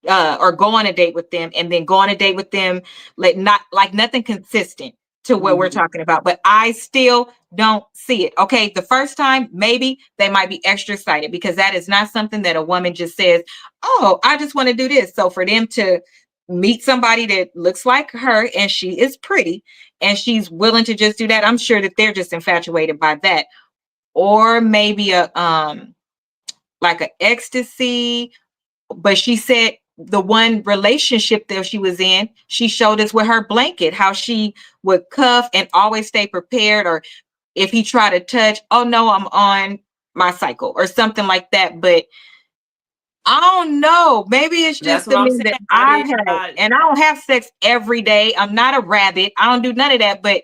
or go on a date with them and then go on a date with them, like not like nothing consistent to what we're Mhm. talking about. But I still don't see it. Okay, the first time maybe they might be extra excited because that is not something that a woman just says, oh, I just want to do this. So for them to meet somebody that looks like her and she is pretty and she's willing to just do that, I'm sure that they're just infatuated by that. Or maybe a like a ecstasy. But she said the one relationship that she was in, she showed us with her blanket how she would cuff and always stay prepared. Or if he tried to touch, oh no, I'm on my cycle or something like that. But I don't know. Maybe it's That's just what the I'm men saying. that I I did. have, and I don't have sex every day. I'm not a rabbit. I don't do none of that. But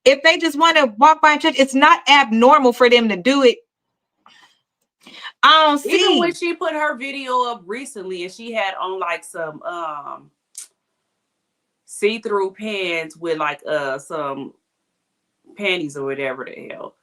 if they just want to walk by and touch, it's not abnormal for them to do it. I don't Even when see. she put her video up recently, and she had on like some see-through pants with like some panties or whatever the hell.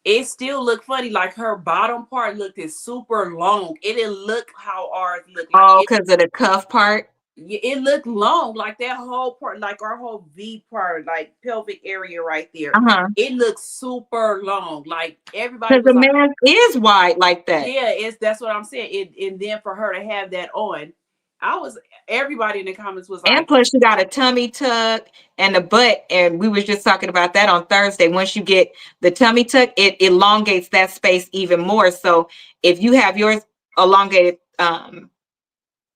It still looked funny. Like her bottom part looked is super long. It didn't look how ours looked. Like Oh, because of the cuff part. it looked long. Like that whole part, like our whole V part, like pelvic area right there. Uh-huh. It looked super long. Like everybody Because was the like, man is wide like that. yeah, it's that's what I'm saying. And then for her to have that on, I was everybody in the comments was And like, plus she got a tummy tuck and a butt. And we was just talking about that on Thursday. Once you get the tummy tuck, it elongates that space even more. So if you have yours elongated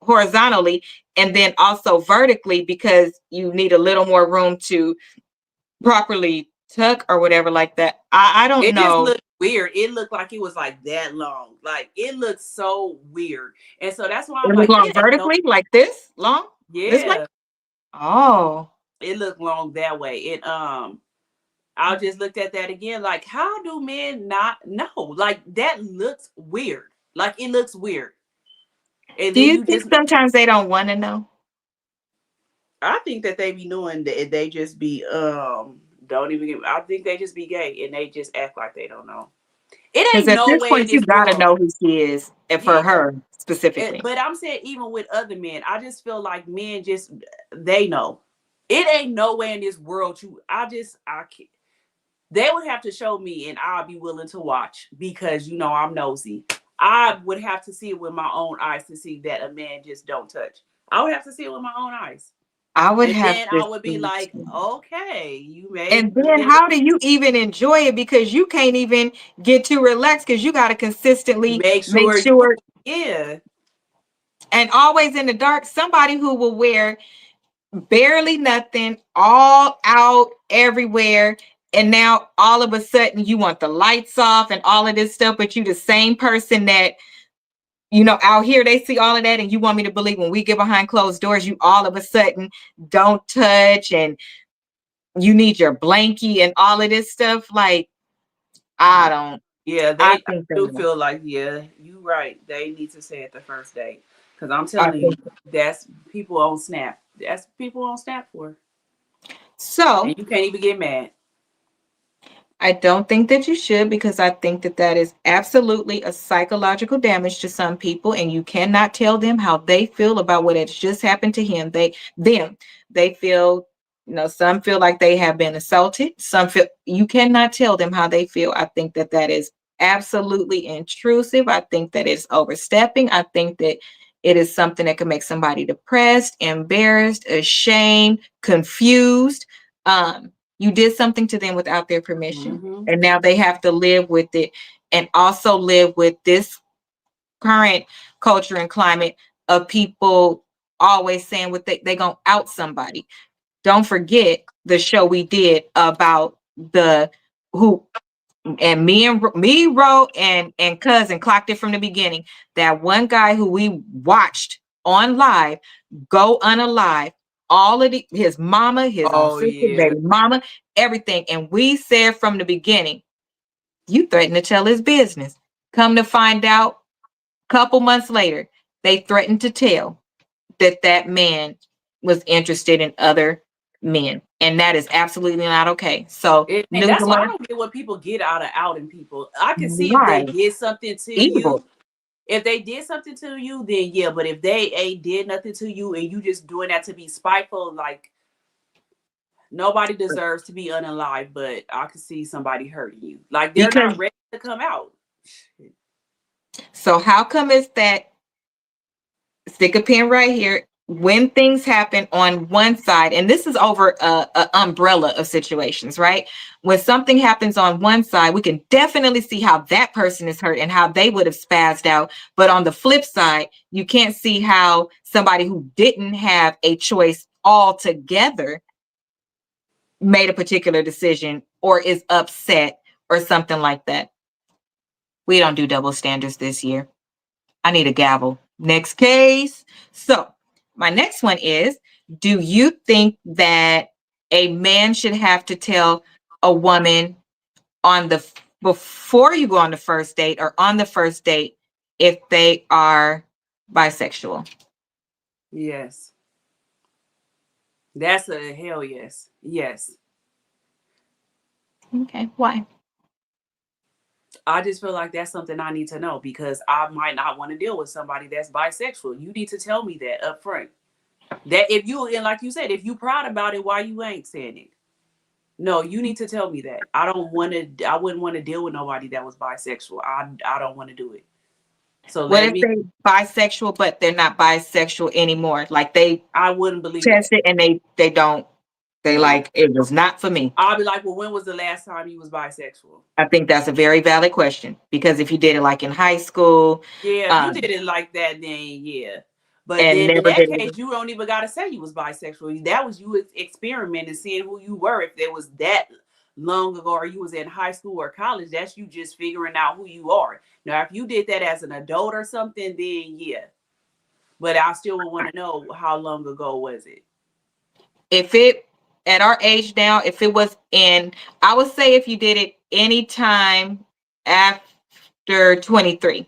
horizontally and then also vertically, because you need a little more room to properly tuck or whatever like that. I don't it just know. looked weird. It looked like it was like that long. Like it looked so weird. And so that's why I'm It was like, long it ain't no, vertically like this long this way. yeah, Oh, it looked long that way. And I just looked at that again, like, how do men not know? Like that looks weird. Like it looks weird. And do then you you think just sometimes they don't want to know? I think that they be knowing that they just be don't even get I think they just be gay and they just act like they don't know. It Because ain't at no this way in point, you this gotta world. know who she is, and for Yeah. her specifically. But I'm saying even with other men, I just feel like men just they know. It ain't no way in this world I can't. They would have to show me and I'll be willing to watch because I'm nosy. I would have to see it with my own eyes to see that a man just don't touch. I would have to see it with my own eyes. I would And have then to I would be see like, too. okay, you may And then how do you even enjoy it? Because you can't even get too relaxed because you got to consistently make make sure sure yeah. and always in the dark. Somebody who will wear barely nothing, all out everywhere. And now all of a sudden you want the lights off and all of this stuff, but you the same person that out here they see all of that, and you want me to believe when we get behind closed doors, you all of a sudden don't touch and you need your blankie and all of this stuff. Like, I don't, Yeah, I I think they do know. feel like, yeah, you right. They need to say it the first date. Because I'm I telling you, think that's people on Snap. That's people on Snap for. And so. you can't even get mad. I don't think that you should because I think that that is absolutely a psychological damage to some people, and you cannot tell them how they feel about what has just happened to him. They feel, some feel like they have been assaulted. Some feel you cannot tell them how they feel. I think that that is absolutely intrusive. I think that it's overstepping. I think that it is something that can make somebody depressed, embarrassed, ashamed, confused. You did something to them without their permission, Hmm. and now they have to live with it and also live with this current culture and climate of people always saying what they gonna out somebody. Don't forget the show we did about the who and me Ro and cousin clocked it from the beginning. That one guy who we watched on live go unalive, all of his mama, his own Oh, sister, yeah. baby mama, everything. And we said from the beginning, you threatened to tell his business. Come to find out, Couple months later, they threatened to tell that man was interested in other men, and that is absolutely not okay. So, And news that's why I alert. don't get what people get out of outing people. I can see if they Right. did something to Evil. you. If they did something to you, then yeah. But if they ain't did nothing to you and you just doing that to be spiteful, like nobody deserves to be unalive. But I can see somebody hurting you. Like they're Because not ready to come out. so how come is that, stick a pin right here, when things happen on one side, and this is over a umbrella of situations, right? When something happens on one side, we can definitely see how that person is hurt and how they would have spazzed out. But on the flip side, you can't see how somebody who didn't have a choice altogether made a particular decision or is upset or something like that. We don't do double standards this year. I need a gavel. Next case. So, my next one is, do you think that a man should have to tell a woman on the before you go on the first date or on the first date if they are bisexual? Yes, that's a hell yes. Yes. Okay, why? I just feel like that's something I need to know because I might not want to deal with somebody that's bisexual. You need to tell me that up front. That if you, and like you said, if you proud about it, why you ain't saying it? No, you need to tell me that. I don't want to. I wouldn't want to deal with nobody that was bisexual. I don't want to do it. So What let if me. they bisexual but they're not bisexual anymore? Like they I wouldn't believe that. test it and they don't. They No, like it was not for me. I'll be like, well, when was the last time you was bisexual? I think that's a very valid question because if you did it like in high school, Yeah, if you um, did it like that, then yeah. But and then in never that did it. case, you don't even gotta say you was bisexual. That was you experimenting, seeing who you were. If it was that long ago, or you was in high school or college, that's you just figuring out who you are. Now, if you did that as an adult or something, then yeah. But I still would want to know how long ago was it? If it at our age now, if it was in, I would say if you did it anytime after 23,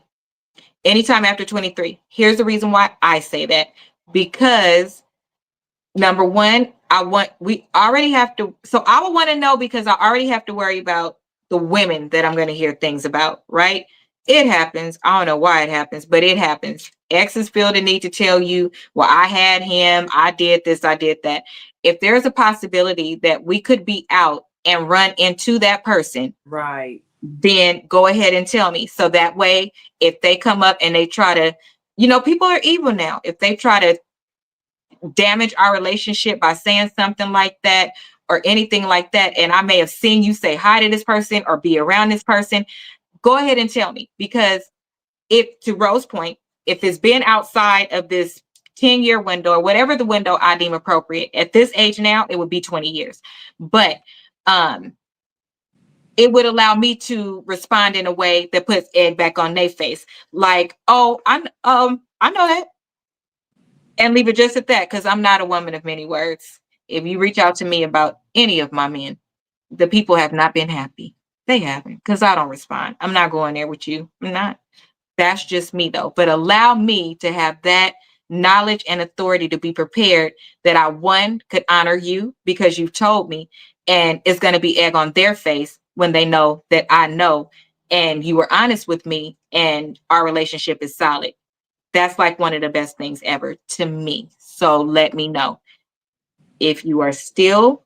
anytime after 23. Here's the reason why I say that because number one, we already have to, so I would want to know because I already have to worry about the women that I'm going to hear things about, right? It happens. I don't know why it happens, but it happens. Exes feel the need to tell you, well, I had him, I did this, I did that. If there's a possibility that we could be out and run into that person, Right. then go ahead and tell me. So that way, if they come up and they try to, people are evil now. If they try to damage our relationship by saying something like that or anything like that, and I may have seen you say hi to this person or be around this person, go ahead and tell me. Because if, to Rose's point, if it's been outside of this 10-year window or whatever the window I deem appropriate, at this age now, it would be 20 years. But it would allow me to respond in a way that puts egg back on their face. Like, oh, I know that. And leave it just at that, because I'm not a woman of many words. If you reach out to me about any of my men, the people have not been happy. They haven't, because I don't respond. I'm not going there with you. I'm not. That's just me, though. But allow me to have that knowledge and authority to be prepared that I, one, could honor you because you've told me, and it's going to be egg on their face when they know that I know and you were honest with me and our relationship is solid. That's like one of the best things ever to me. So let me know. If you are still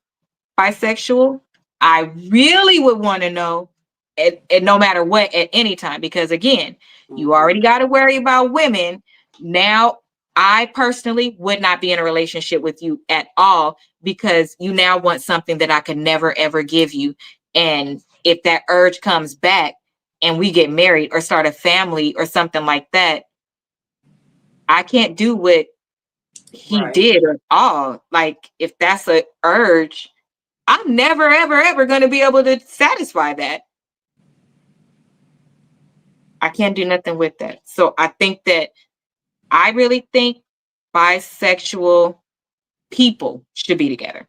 bisexual, I really would want to know at no matter what, at any time, because again, you Mm-hmm. already got to worry about women. Now, I personally would not be in a relationship with you at all because you now want something that I could never, ever give you. And if that urge comes back and we get married or start a family or something like that, I can't do what he Right. did at all. Like, if that's a urge, I'm never, ever, ever going to be able to satisfy that. I can't do nothing with that. So I really think bisexual people should be together.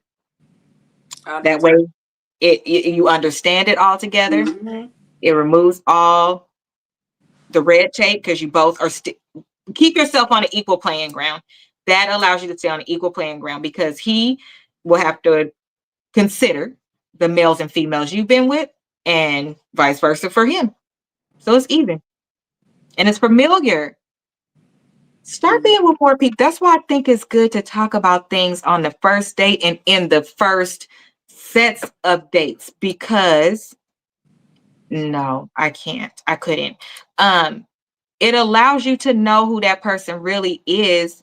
I do That too. way, you understand it all together. Mm-hmm. It removes all. the red tape, because you both are keep yourself on an equal playing ground. That allows you to stay on an equal playing ground because he will have to consider the males and females you've been with and vice versa for him. So it's even. And it's familiar. Start Mhm. being with more people. That's why I think it's good to talk about things on the first date and in the first sets of dates, because no, I can't. I couldn't. It allows you to know who that person really is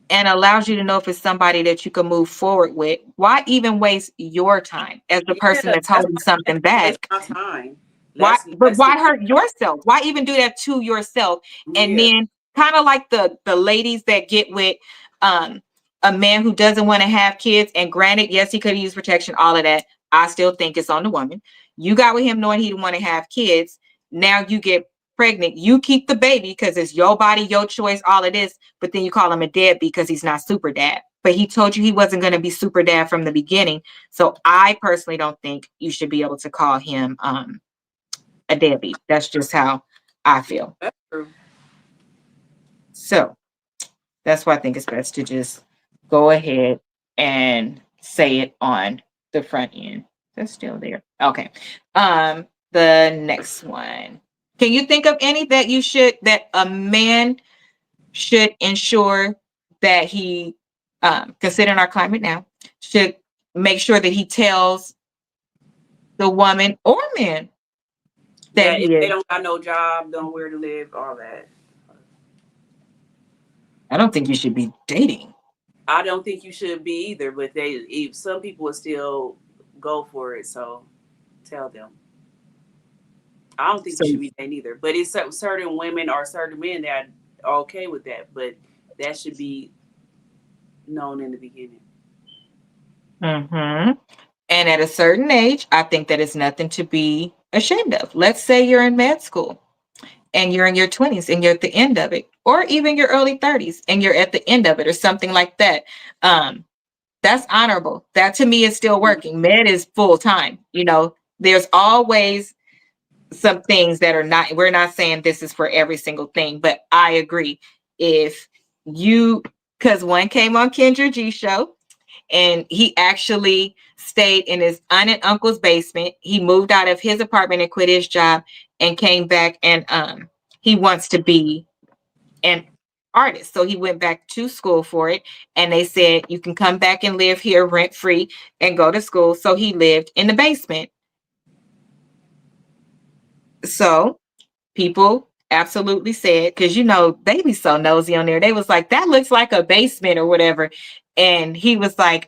and allows you to know if it's somebody that you can move forward with. Why even waste your time as the Yeah, person that's that's holding why I something waste back? my time. Why, but Let's why stick. hurt yourself? Why even do that to yourself? And Yeah, then kind of like the ladies that get with um a man who doesn't want to have kids. And granted, yes, he could use protection, all of that. I still think it's on the woman. You got with him knowing he didn't want to have kids. Now you get pregnant. You keep the baby because it's your body, your choice, all of this. But then you call him a deadbeat because he's not super dad. But he told you he wasn't going to be super dad from the beginning. So I personally don't think you should be able to call him a deadbeat. That's just how I feel. that's true. So that's why I think it's best to just go ahead and say it on the front end. That's still there. Okay. The next one. Can you think of any that that a man should ensure that he, considering our climate now, should make sure that he tells the woman or man that That if he they is? don't got no job, don't where to live, all that. I don't think you should be dating. I don't think you should be either, but some people will still go for it. So tell them. I don't think you So, should be dating either. But it's certain women or certain men that are okay with that. But that should be known in the beginning. mhm. And at a certain age, I think that is nothing to be ashamed of. Let's say you're in med school and you're in your 20s and you're at the end of it, or even your early 30s and you're at the end of it, or something like that. Um, that's honorable. That to me is still working. Med is full time. There's always some things that are not, we're not saying this is for every single thing, but I agree. If you, because one came on Kendra G show, and he actually stayed in his aunt and uncle's basement. He moved out of his apartment and quit his job and came back, and he wants to be an artist. So he went back to school for it, and they said you can come back and live here rent free and go to school. So he lived in the basement. So people absolutely said, because they be so nosy on there. They was like, that looks like a basement or whatever. And he was like,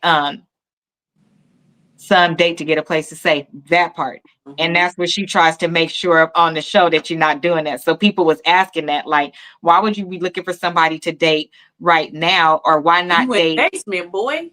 some date to get a place to stay, that part. And Hmm. that's what she tries to make sure of on the show, that you're not doing that. So people was asking that, like, why would you be looking for somebody to date right now, or why You not in date? the basement, boy.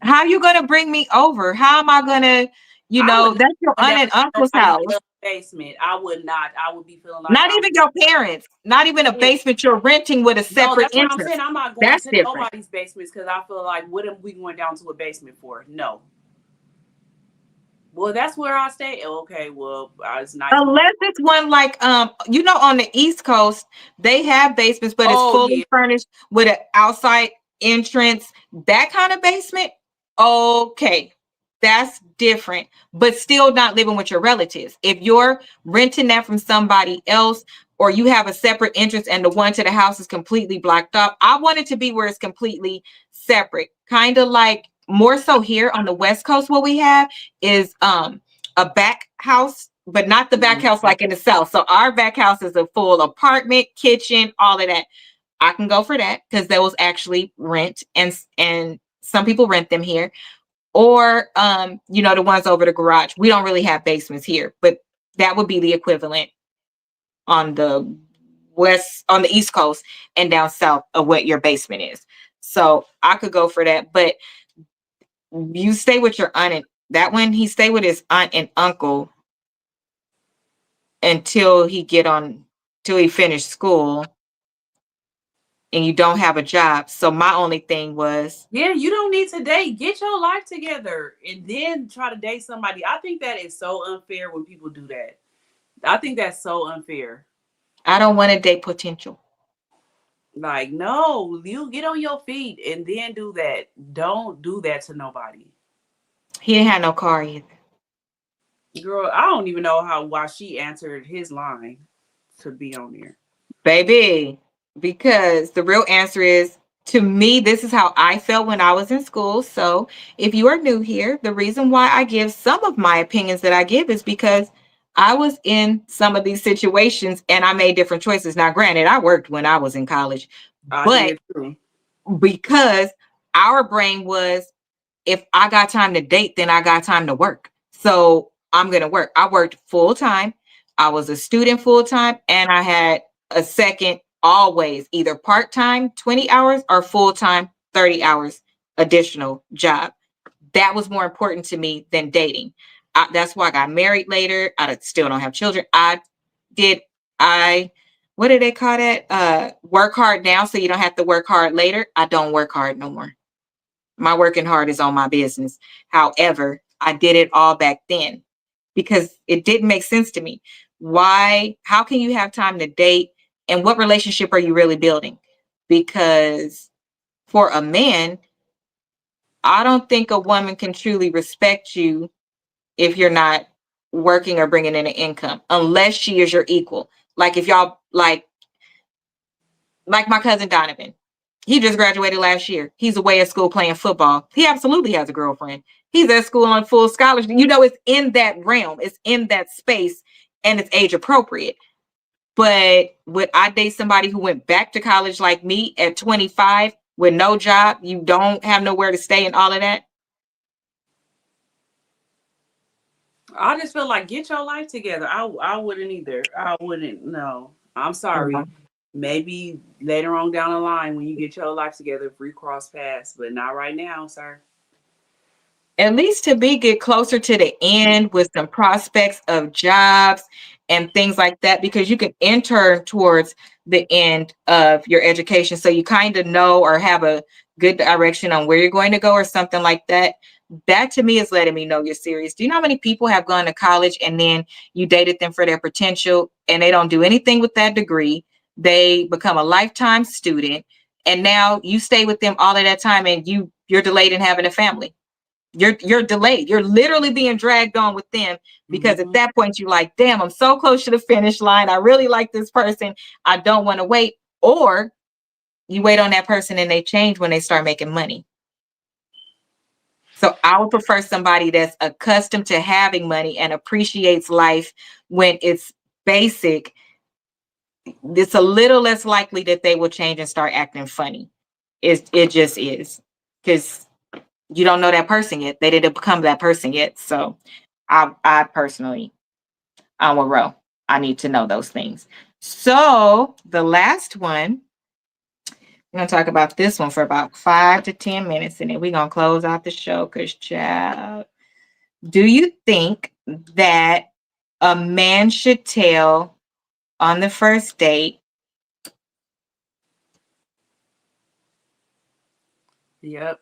How you gonna bring me over? How am I gonna, I would not that's your go aunt down and to uncle's nobody house. else's basement. I would not. I would be feeling like Not I'm even your parents, not even a yeah. basement you're renting with a No, separate that's what I'm saying. interest. I'm not going That's to different. nobody's basements because I feel like what am we going down to a basement for? No. Well, that's where I stay. Okay, well, it's nice. Unless it's one like on the East Coast, they have basements, but it's Oh fully yeah. furnished with an outside entrance, that kind of basement. Okay. That's different, but still not living with your relatives. If you're renting that from somebody else, or you have a separate entrance and the one to the house is completely blocked off, I want it to be where it's completely separate. Kind of like more so here on the West Coast, what we have is a back house, but not the back house Mhm. like in the South. So our back house is a full apartment, kitchen, all of that. I can go for that because those actually rent, and some people rent them here. Or the ones over the garage. We don't really have basements here, but that would be the equivalent on the East Coast and down south of what your basement is. So I could go for that, but you stay with your aunt, and that one he stay with his aunt and uncle until he finished school, and you don't have a job. So my only thing was, Yeah, you don't need to date. Get your life together and then try to date somebody. I think that is so unfair when people do that. I think that's so unfair. I don't want to date potential. Like, no, you get on your feet and then do that. Don't do that to nobody. He didn't have no car either. Girl, I don't even know why she answered his line to be on there. Baby, because the real answer is, to me, this is how I felt when I was in school. So if you are new here, the reason why I give some of my opinions that I give is because I was in some of these situations and I made different choices. Now, granted, I worked when I was in college, I but did too. because our brain was, if I got time to date, then I got time to work. So I'm going to work. I worked full time. I was a student full time, and I had a second, always either part time, 20 hours, or full time, 30 hours additional job. That was more important to me than dating. That's why I got married later. I still don't have children. Did, I, what do they call that? Work hard now so you don't have to work hard later. I don't work hard no more. My working hard is on my business. However, I did it all back then because it didn't make sense to me. Why? How can you have time to date? And what relationship are you really building? Because for a man, I don't think a woman can truly respect you if you're not working or bringing in an income, unless she is your equal. Like if y'all like my cousin Donovan. He just graduated last year. He's away at school playing football. He absolutely has a girlfriend. He's at school on full scholarship. You know, it's in that realm, it's in that space, and it's age appropriate. But would I date somebody who went back to college like me at 25 with no job? You don't have nowhere to stay and all of that? I just feel like get your life together. I wouldn't either. I wouldn't. No, I'm sorry. Mhm. Maybe later on down the line when you get your life together, if we cross paths, but not right now, sir. At least to be get closer to the end with some prospects of jobs and things like that, because you can enter towards the end of your education. So you kind of know or have a good direction on where you're going to go or something like that. That to me is letting me know you're serious. Do you know how many people have gone to college and then you dated them for their potential and they don't do anything with that degree? They become a lifetime student and now you stay with them all of that time and you're delayed in having a family. You're delayed. You're literally being dragged on with them because at Hmm. that point you're like, damn, I'm so close to the finish line. I really like this person. I don't want to wait. Or you wait on that person and they change when they start making money. So I would prefer somebody that's accustomed to having money and appreciates life when it's basic. It's a little less likely that they will change and start acting funny. It just is. Because you don't know that person yet. They didn't become that person yet. So I personally, I'm a row. I need to know those things. So the last one, we're gonna talk about this one for about 5 to 10 minutes, and then we're gonna close out the show. Cause child, do you think that a man should tell on the first date? Yep.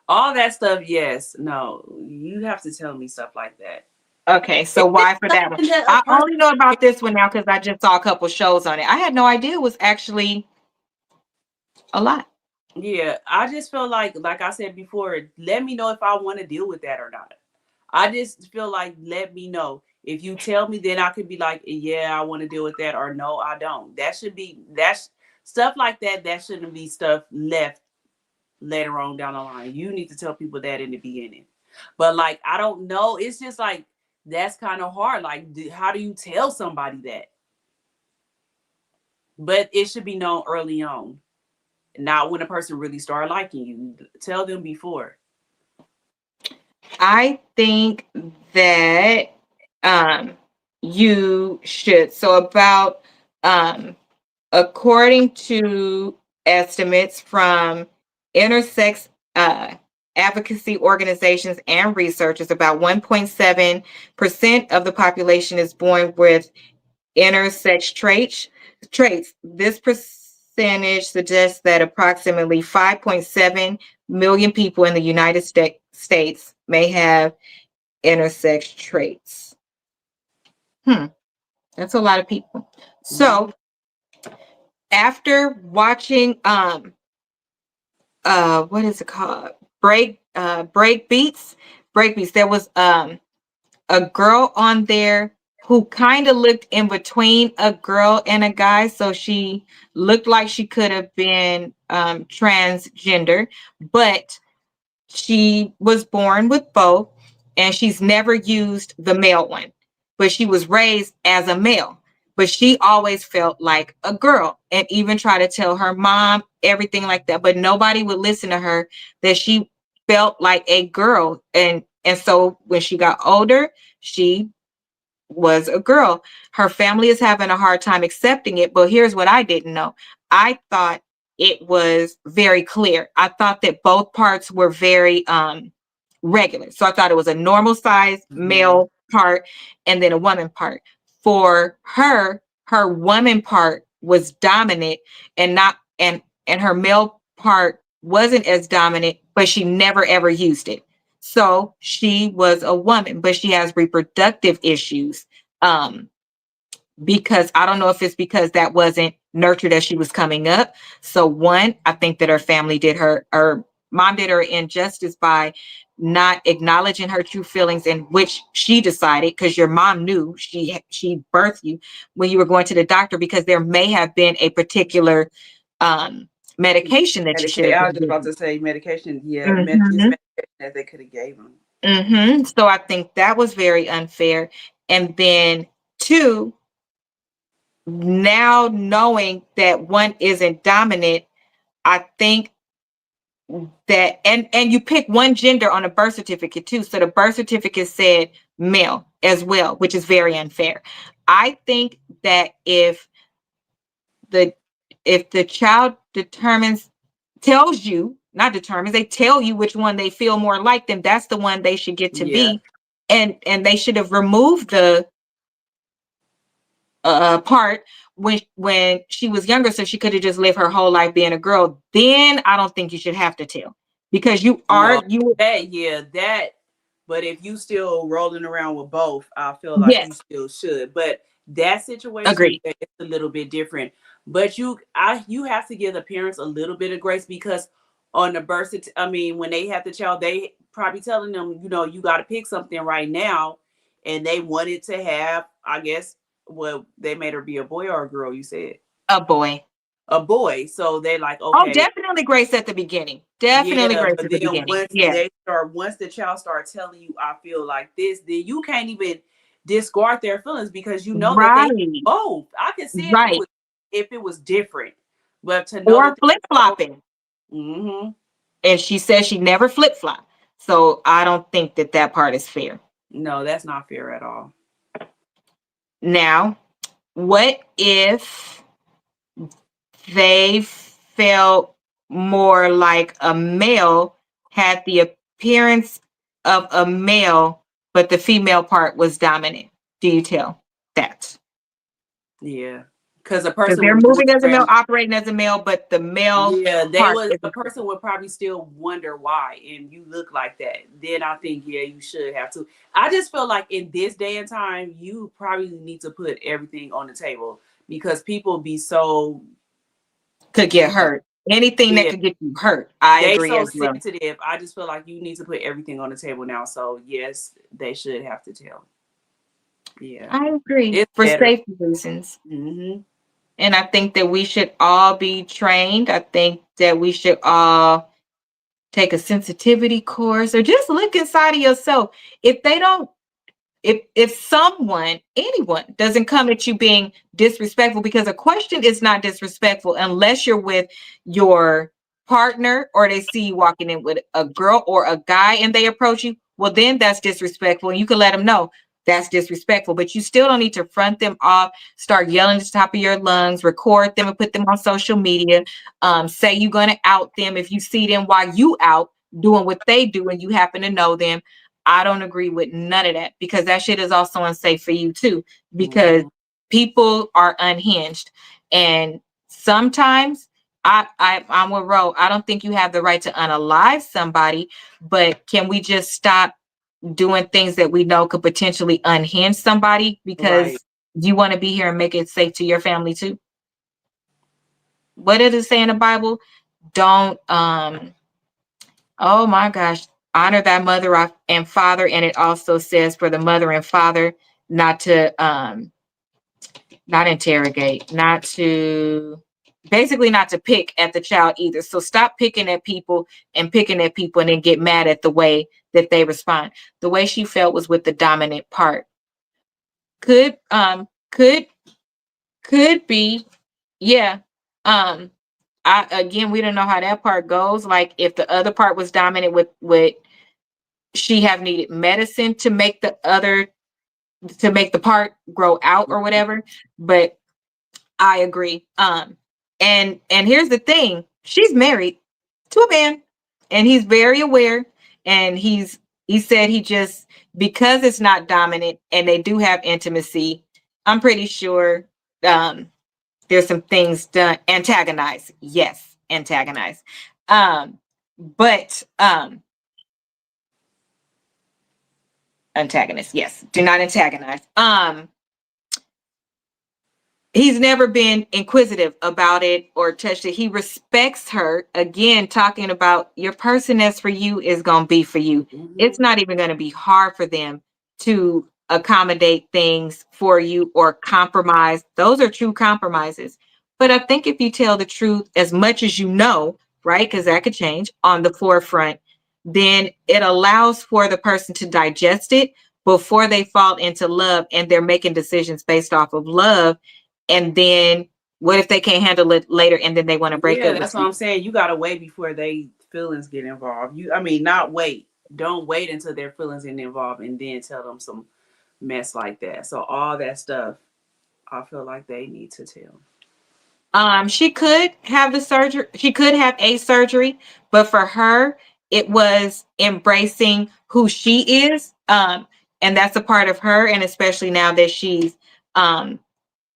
All that stuff, yes. No, you have to tell me stuff like that. Okay, so If it's why for that one? something that a I person, only know about this one now because I just saw a couple shows on it. I had no idea it was actually a lot. yeah, I just feel like I said before, let me know if I want to deal with that or not. I just feel like let me know. If you tell me, then I could be like, yeah, I want to deal with that, or no, I don't. That's stuff like that. That shouldn't be stuff left later on down the line. You need to tell people that in the beginning. But like, I don't know. It's just like that's kind of hard. Like, how do you tell somebody that? But it should be known early on, not when a person really start liking you. Tell them before. I think that um, you should. So about according to estimates from intersex advocacy organizations and researchers, about 1.7% of the population is born with intersex traits. This percentage suggests that approximately 5.7 million people in the United States may have intersex traits. That's a lot of people. Mhm. So after watching what is it called? Break beats. Break beats. There was a girl on there who kind of looked in between a girl and a guy. So she looked like she could have been transgender, but she was born with both, and she's never used the male one, but she was raised as a male. But she always felt like a girl and even tried to tell her mom everything like that. But nobody would listen to her that she felt like a girl. And so when she got older, she was a girl. Her family is having a hard time accepting it. But here's what I didn't know. I thought it was very clear. I thought that both parts were very regular. So I thought it was a normal size Mhm. male part and then a woman part. For her, her woman part was dominant and not and her male part wasn't as dominant, but she never ever used it. So she was a woman, but she has reproductive issues. Um, because I don't know if it's because that wasn't nurtured as she was coming up. So one, I think that her family did her mom did her injustice by not acknowledging her true feelings, in which she decided, because your mom knew she birthed you when you were going to the doctor, because there may have been a particular um medication that you should have I been was just about given. to say medication. Yeah, Mm-hmm. medication that they could have gave them. Mm-hmm. So I think that was very unfair. And then two, now knowing that one isn't dominant, I think that and you pick one gender on a birth certificate too. So the birth certificate said male as well, which is very unfair. I think that the if the child determines tells you, not determines, they tell you which one they feel more like, then that's the one they should get to Yeah. be. And they should have removed the part when she was younger, so she could have just lived her whole life being a girl. Then I don't think you should have to tell, because No, you that. But if you still rolling around with both, I feel like you yes, still should. But that situation, agreed. yeah, it's a little bit different. But you have to give the parents a little bit of grace, because on the I mean, when they have the child, they probably telling them, you got to pick something right now, and they wanted to have, I guess, well, they made her be a boy or a girl. You said A boy. a boy, so they like, Oh, okay. definitely grace at the beginning. Definitely Yeah, grace but at the then beginning. Yeah, once the child start telling you, I feel like this, then you can't even discard their feelings, because you know that they right, both. I could see right. if it was different, but to know that Or flip they both. flopping. Hmm. And she says she never flip flop. So I don't think that that part is fair. No, that's not fair at all. Now, what if they felt more like a male, had the appearance of a male, but the female part was dominant? Do you tell that? Yeah, because a Because person they're would be moving as a male, wondering. operating as a male, but the male Yeah, part is the person would probably still wonder why, and you look like that. Then I think, yeah, you should have to. I just feel like in this day and time, you probably need to put everything on the table, because people be so, could get hurt. Anything that yeah, could get you hurt. I they agree so as well. sensitive. I just feel like you need to put everything on the table now. So yes, they should have to tell. Yeah, I agree it's for better. safety reasons. Hmm. And I think that we should all be trained. I think that we should all take a sensitivity course or just look inside of yourself. If they don't, if someone, anyone doesn't come at you being disrespectful, because a question is not disrespectful unless you're with your partner or they see you walking in with a girl or a guy and they approach you, well, then that's disrespectful. And you can let them know that's disrespectful, but you still don't need to front them off, start yelling at the top of your lungs, record them and put them on social media. Say you're going to out them if you see them while you out doing what they do and you happen to know them. I don't agree with none of that, because that shit is also unsafe for you too, because Hmm. people are unhinged. And sometimes I'm with Ro. I don't think you have the right to unalive somebody, but can we just stop doing things that we know could potentially unhinge somebody Right. because you want to be here and make it safe to your family too. What does it say in the Bible? Don't oh my gosh, honor thy mother and father. And it also says for the mother and father not to not interrogate, not to basically not to pick at the child either. So stop picking at people and then get mad at the way that they respond. The way she felt was with the dominant part. Could could could be, yeah. I again we don't know how that part goes. Like if the other part was dominant, with she have needed medicine to make the part grow out or whatever. But I agree. And here's the thing: she's married to a man, and he's very aware. And he said he just because it's not dominant and they do have intimacy. I'm pretty sure there's some things done antagonize. Yes, antagonize. But antagonist. Yes, do not antagonize. He's never been inquisitive about it or touched it. He respects her. Again, talking about your person that's for you is going to be for you. Mm-hmm. It's not even going to be hard for them to accommodate things for you or compromise. Those are true compromises. But I think if you tell the truth as much as you know, right, because that could change on the forefront, then it allows for the person to digest it before they fall into love and they're making decisions based off of love. And then what if they can't handle it later and then they want to break Yeah, up with that's what you? I'm saying. You gotta wait before they feelings get involved. I mean, not wait. Don't wait until their feelings get involved and then tell them some mess like that. So all that stuff, I feel like they need to tell. She could have the surgery, she could have a surgery, but for her, it was embracing who she is. And that's a part of her, and especially now that she's um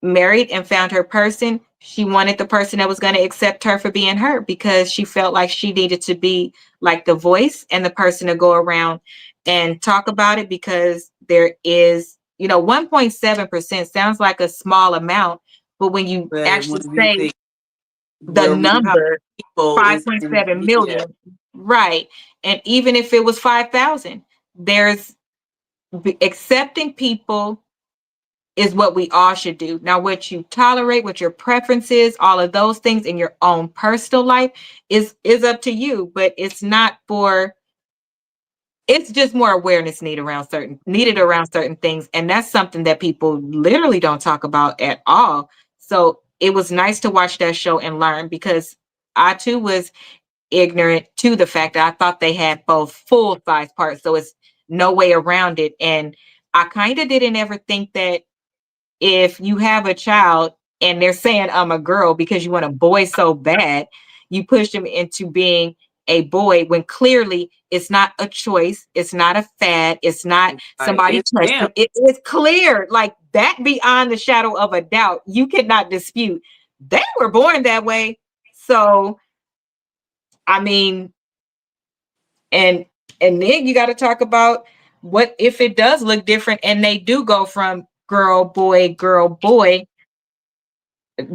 married and found her person, she wanted the person that was going to accept her for being her because she felt like she needed to be like the voice and the person to go around and talk about it because there is, 1.7% sounds like a small amount, but when you But actually when you say think, the well, when you have number people, it's in 5.7 yeah, million, right? And even if it was 5,000, there's accepting people is what we all should do. Now, what you tolerate, what your preferences, all of those things in your own personal life is up to you, but it's not for it's just more awareness needed around certain things. And that's something that people literally don't talk about at all. So it was nice to watch that show and learn because I too was ignorant to the fact that I thought they had both full size parts. So it's no way around it. And I kind of didn't ever think that if you have a child and they're saying I'm a girl because you want a boy so bad, you push them into being a boy when clearly it's not a choice, it's not a fad, it's not like somebody it's touched them. them. It is clear, like that beyond the shadow of a doubt. You cannot dispute they were born that way. So, I mean, and then you got to talk about what if it does look different and they do go from girl boy.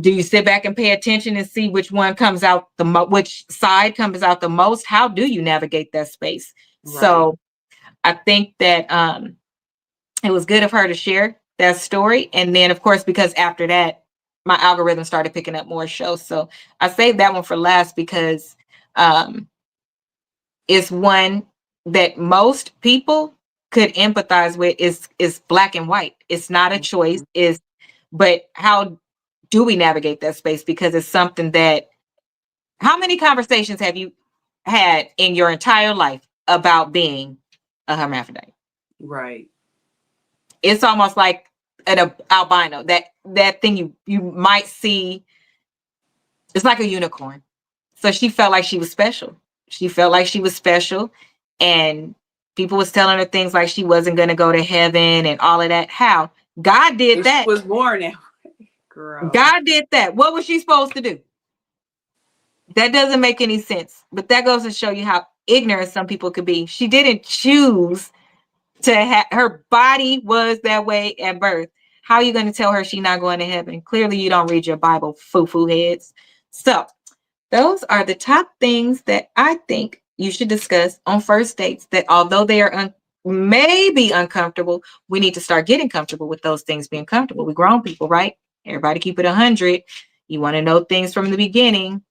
Do you sit back and pay attention and see which one comes out which side comes out the most? How do you navigate that space? Right. So I think that it was good of her to share that story. And then of course, because after that, my algorithm started picking up more shows. So I saved that one for last because um it's one that most people could empathize with. Is black and white. It's not a choice. Mhm. Is But how do we navigate that space? Because it's something that how many conversations have you had in your entire life about being a hermaphrodite? Right. It's almost like an albino. That thing you might see. It's like a unicorn. So she felt like she was special. She felt like she was special, and people was telling her things like she wasn't going to go to heaven and all of that. How God did And she that? was born that way, girl. God did that. What was she supposed to do? That doesn't make any sense. But that goes to show you how ignorant some people could be. She didn't choose her body was that way at birth. How are you going to tell her she's not going to heaven? Clearly, you don't read your Bible, foo-foo heads. So those are the top things that I think you should discuss on first dates, that although they are maybe uncomfortable, we need to start getting comfortable with those things being comfortable. We grown people, right? Everybody keep it 100. You want to know things from the beginning.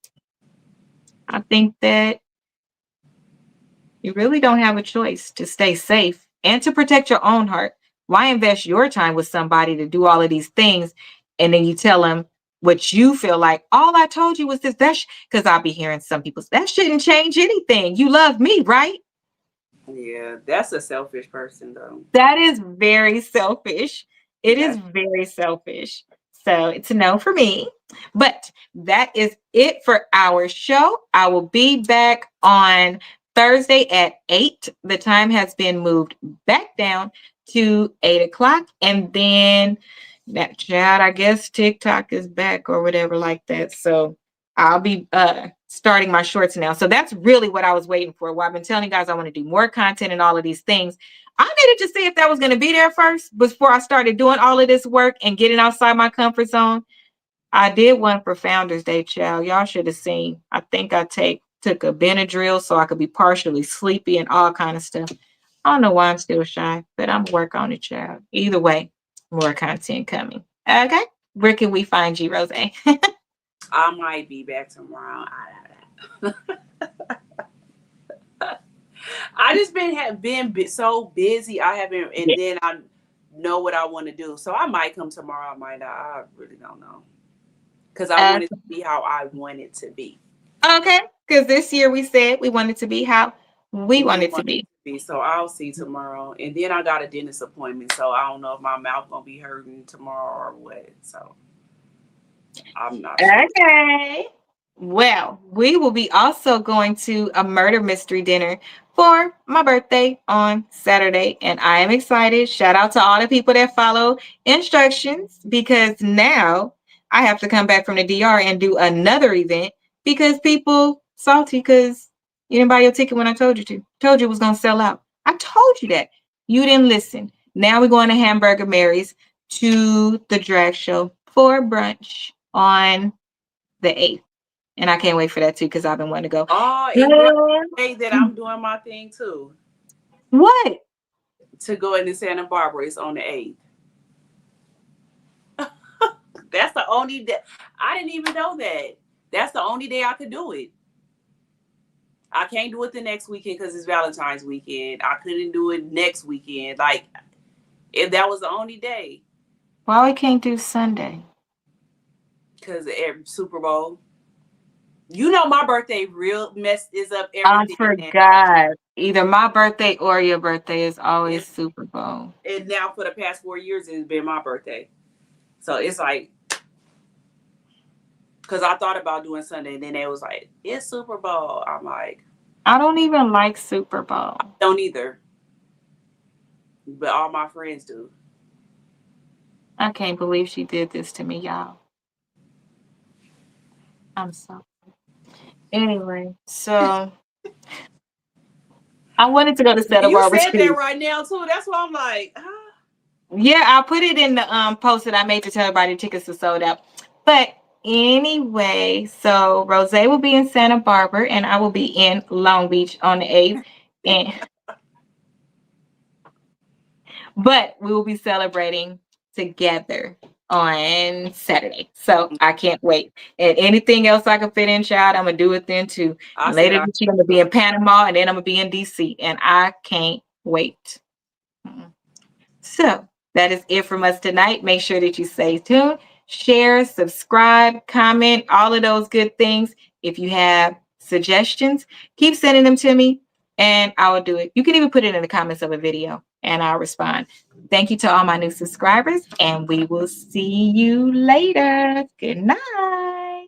I think that you really don't have a choice to stay safe and to protect your own heart. Why invest your time with somebody to do all of these things and then you tell them what you feel like? All I told you was this. That's because I'll be hearing some people say, that shouldn't change anything. You love me, right? Yeah, that's a selfish person, though. That is very selfish. It is That's very selfish. So it's a no for me. But that is it for our show. I will be back on Thursday at 8. The time has been moved back down to 8 o'clock. And then that chat, I guess TikTok is back or whatever like that. So I'll be starting my shorts now. So that's really what I was waiting for. Well, I've been telling you guys I want to do more content and all of these things. I needed to see if that was going to be there first before I started doing all of this work and getting outside my comfort zone. I did one for Founders Day, child. Y'all should have seen. I think I took a Benadryl so I could be partially sleepy and all kind of stuff. I don't know why I'm still shy, but I'm work on it, child. Either way, more content coming. Okay. Where can we find you, Rose? I might be back tomorrow. I just been so busy. I haven't, and Yeah. then I know what I want to do. So I might come tomorrow. I might not. I really don't know, because I want it to be how I want it to be. Okay. Because this year we said we wanted to be how we We wanted to want be. it to be. So I'll see tomorrow, and then I got a dentist appointment. So I don't know if my mouth gonna be hurting tomorrow or what. So I'm not sure. Okay. Well, we will be also going to a murder mystery dinner for my birthday on Saturday, and I am excited. Shout out to all the people that follow instructions because now I have to come back from the DR and do another event because people salty because you didn't buy your ticket when I told you to. Told you it was going to sell out. I told you that. You didn't listen. Now we're going to Hamburger Mary's to the drag show for brunch on the 8th. And I can't wait for that too because I've been wanting to go. Oh, and girl, say that I'm doing my thing too. What? To go into Santa Barbara. It's on the 8th. That's the only day. I didn't even know that. That's the only day I could do it. I can't do it the next weekend because it's Valentine's weekend. I couldn't do it next weekend. Like, if that was the only day. Why we can't do Sunday? Because Super Bowl. You know my birthday real is up I everything now. forgot. Either my birthday or your birthday is always Super Bowl. And now for the past 4 years, it's been my birthday. So it's like, because I thought about doing Sunday, and then they was like, it's Super Bowl. I'm like, I don't even like Super Bowl. I don't either. But all my friends do. I can't believe she did this to me, y'all. I'm sorry. Anyway, so I wanted to go to Santa You Barbara said that too. right now too. That's why I'm like, huh? Yeah, I'll put it in the post that I made to tell everybody tickets are sold out. But anyway, so Rose will be in Santa Barbara and I will be in Long Beach on the 8th. And but we will be celebrating together on Saturday. So I can't wait. And anything else I can fit in, child, I'm gonna do it then too. Later this year, I'm gonna be in Panama and then I'm gonna be in DC. And I can't wait. So that is it from us tonight. Make sure that you stay tuned, share, subscribe, comment, all of those good things. If you have suggestions, keep sending them to me and I will do it. You can even put it in the comments of a video and I'll respond. Thank you to all my new subscribers and we will see you later. Good night.